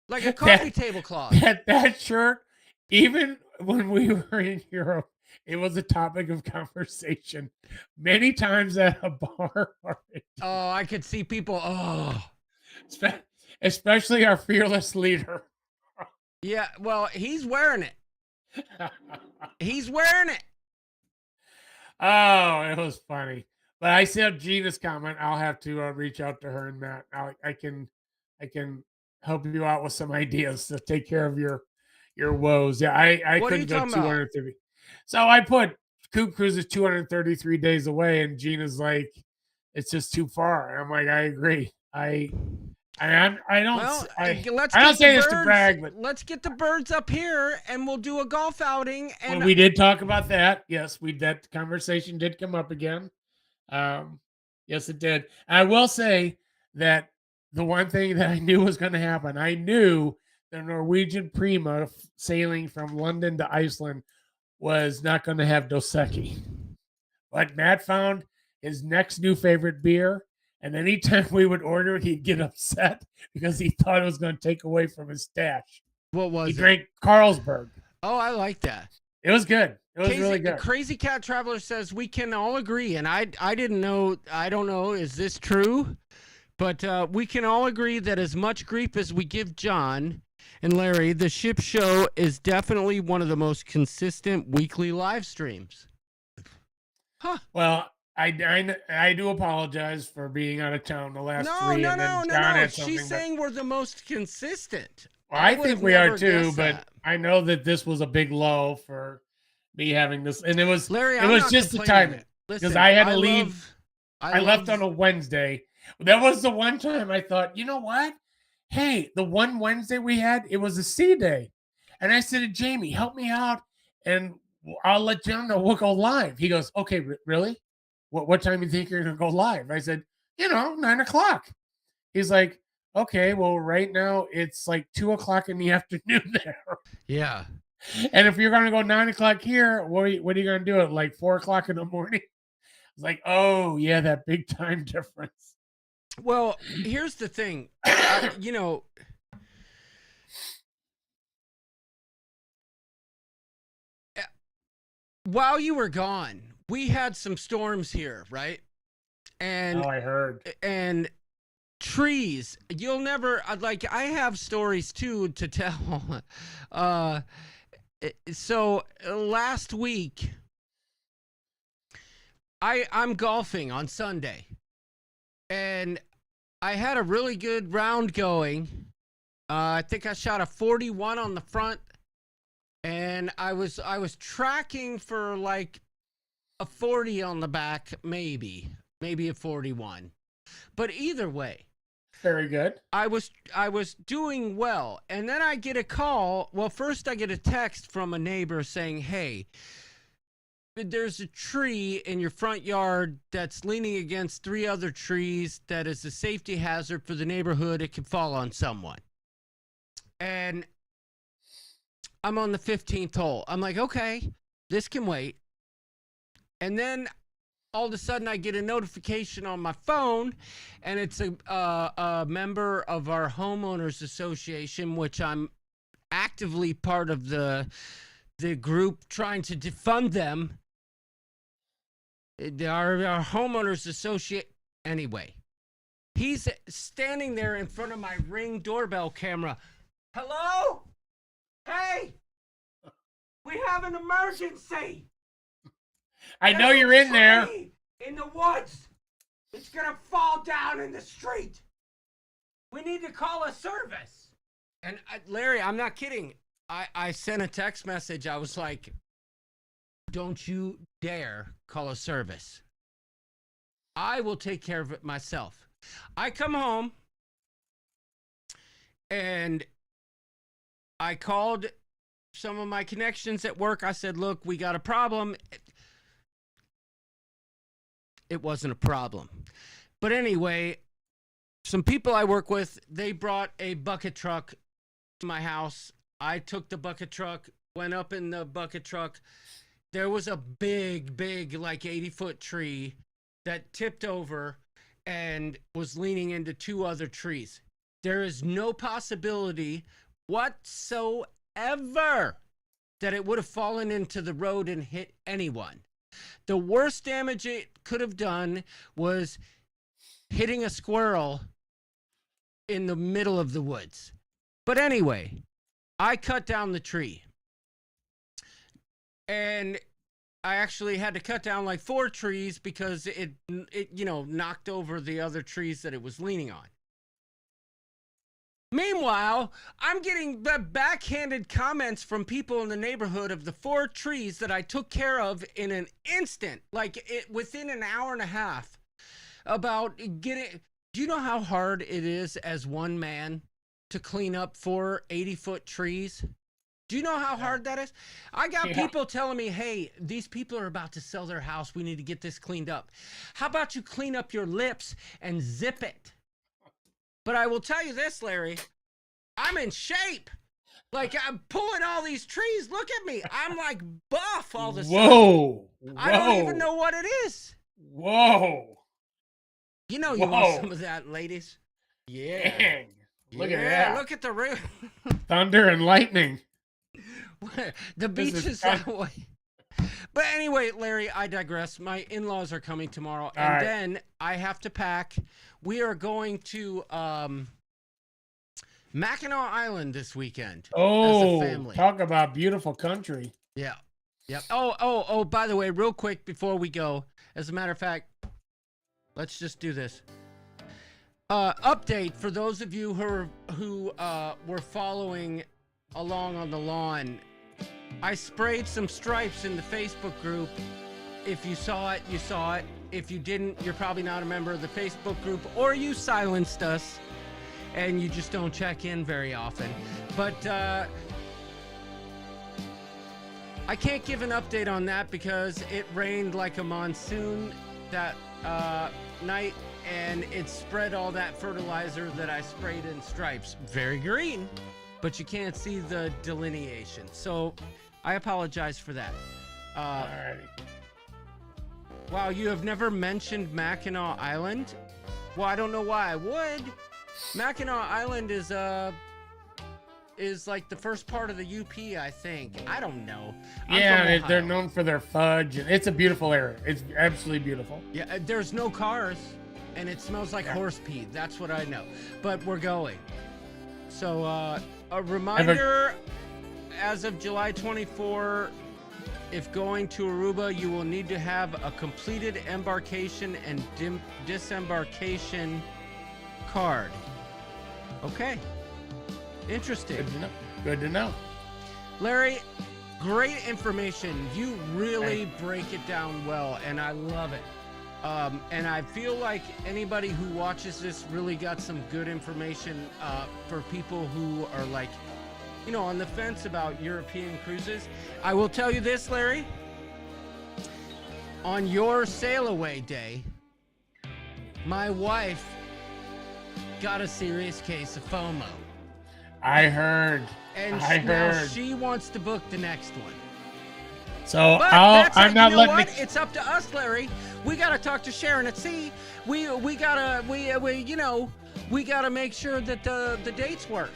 Like a coffee tablecloth. That shirt, even when we were in Europe, It was a topic of conversation many times at a bar. Oh, I could see people. Oh, Especially our fearless leader. yeah. Well, he's wearing it. He's wearing it. Oh, it was funny. But I saw Gina's comment. I'll have to reach out to her and Matt. I can help you out with some ideas to take care of your woes. Yeah, I What are you couldn't go talking about? 230. So I put Coop Cruise is 233 days away, and Gina's like, it's just too far. And I'm like, I agree. I don't Well, let's I don't get say the this to birds. brag, but Let's get the birds up here, and we'll do a golf outing. And well, we did talk about that. Yes, that conversation did come up again. Yes, it did. I will say that the one thing that I knew was going to happen, I knew the Norwegian Prima sailing from London to Iceland was not going to have Dos Equis. But Matt found his next new favorite beer, and anytime we would order it, he'd get upset because he thought it was going to take away from his stash. what was He it? drank Carlsberg. Oh, I like that. It was good. It was really good. Crazy Cat Traveler says we can all agree, and I didn't know. I don't know. Is this true? But we can all agree that as much grief as we give John and Larry, the ship show is definitely one of the most consistent weekly live streams. Huh? Well, I do apologize for being out of town the last three. No. Had She's but- saying we're the most consistent. Well, I would've think we are never too, guessed but that. I know that this was a big low for me having this, and it was Larry, it I'm was not just the complaining. timing Listen, because I had to leave. I left love- on a Wednesday. That was the one time I thought, you know what? Hey, the one Wednesday we had, it was a sea day, and I said to Jamie, "Help me out, and I'll let John know we'll go live." He goes, "Okay, really? What time do you think you're gonna go live?" I said, 9:00. He's like, okay, well, right now it's like 2:00 in the afternoon there. Yeah. And if you're going to go 9:00 here, what are you going to do at like 4:00 in the morning? It's like, oh, yeah, that big time difference. Well, here's the thing. While you were gone, we had some storms here, right? And I heard. And trees. You'll never I have stories too to tell. So last week I'm golfing on Sunday, and I had a really good round going. I think I shot a 41 on the front, and I was tracking for like a 40 on the back, maybe a 41. But either way, very good. I was doing well, and then I get a call. Well, first I get a text from a neighbor saying, "Hey, there's a tree in your front yard that's leaning against 3 other trees that is a safety hazard for the neighborhood. It could fall on someone." And I'm on the 15th hole. I'm like, okay, this can wait. And then all of a sudden I get a notification on my phone, and it's a member of our homeowners association, which I'm actively part of the group trying to defund them. Our homeowners associate anyway. He's standing there in front of my Ring doorbell camera. Hello? Hey, we have an emergency. I know you're in there. In the woods. It's gonna fall down in the street. We need to call a service. And Larry, I'm not kidding. I sent a text message. I was like, don't you dare call a service. I will take care of it myself. I come home, and I called some of my connections at work. I said, look, we got a problem. It wasn't a problem. But anyway, some people I work with, they brought a bucket truck to my house. I took the bucket truck, went up in the bucket truck. There was a big, like 80-foot tree that tipped over and was leaning into 2 other trees. There is no possibility whatsoever that it would have fallen into the road and hit anyone. The worst damage it could have done was hitting a squirrel in the middle of the woods. But anyway, I cut down the tree. And I actually had to cut down like 4 trees because it knocked over the other trees that it was leaning on. Meanwhile, I'm getting the backhanded comments from people in the neighborhood of the 4 trees that I took care of in an instant, within an hour and a half, about getting. Do you know how hard it is as one man to clean up 4 80-foot trees? Do you know how hard that is? I got people telling me, hey, these people are about to sell their house. We need to get this cleaned up. How about you clean up your lips and zip it? But I will tell you this, Larry, I'm in shape. Like, I'm pulling all these trees. Look at me. I'm like buff all of a sudden. Whoa. I don't even know what it is. Whoa. You know you want some of that, ladies. Yeah. Dang. Look at that. Look at the roof. Thunder and lightning. The beach is that way. But anyway, Larry, I digress. My in-laws are coming tomorrow, and then I have to pack. We are going to Mackinac Island this weekend. Oh, as a family. Talk about beautiful country. Yeah. Yep. Oh, by the way, real quick before we go, as a matter of fact, let's just do this. Update for those of you who were following along on the lawn. I sprayed some stripes in the Facebook group. If you saw it, you saw it. If you didn't, you're probably not a member of the Facebook group, or you silenced us and you just don't check in very often. But I can't give an update on that because it rained like a monsoon that night, and it spread all that fertilizer that I sprayed in stripes. Very green, but you can't see the delineation. So I apologize for that. Alrighty. Wow, you have never mentioned Mackinac Island? Well, I don't know why I would. Mackinac Island is like the first part of the UP, I think. I don't know. Yeah, they're known for their fudge. It's a beautiful area. It's absolutely beautiful. Yeah, there's no cars, and it smells like horse pee. That's what I know. But we're going. So, a reminder, as of July 24, if going to Aruba, you will need to have a completed embarkation and disembarkation card. Okay. Interesting. Good to know. Larry, great information. You really break it down well, and I love it. And I feel like anybody who watches this really got some good information for people who are like, on the fence about European cruises. I will tell you this, Larry. On your sail away day, my wife got a serious case of FOMO. I heard. And now she wants to book the next one. So I'm not letting It's up to us, Larry. We gotta talk to Sharon at sea. We gotta make sure that the dates work.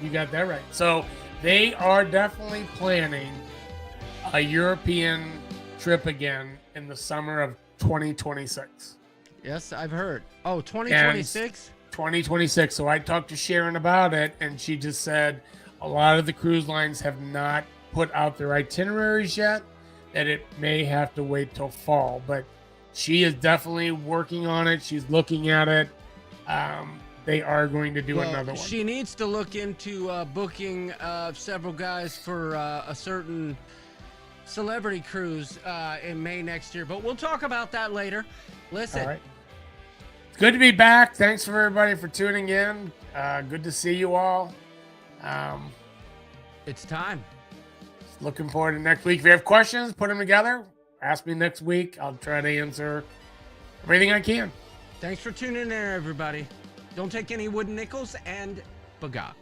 You got that right. So they are definitely planning a European trip again in the summer of 2026. Yes, I've heard. Oh, 2026? 2026. So I talked to Sharon about it, and she just said a lot of the cruise lines have not put out their itineraries yet, that it may have to wait till fall. But she is definitely working on it. She's looking at it. They are going to do another one. She needs to look into booking several guys for a certain celebrity cruise in May next year. But we'll talk about that later. Listen. All right. It's good to be back. Thanks for everybody for tuning in. Good to see you all. It's time. Looking forward to next week. If you have questions, put them together. Ask me next week. I'll try to answer everything I can. Thanks for tuning in, everybody. Don't take any wooden nickels, and bagak.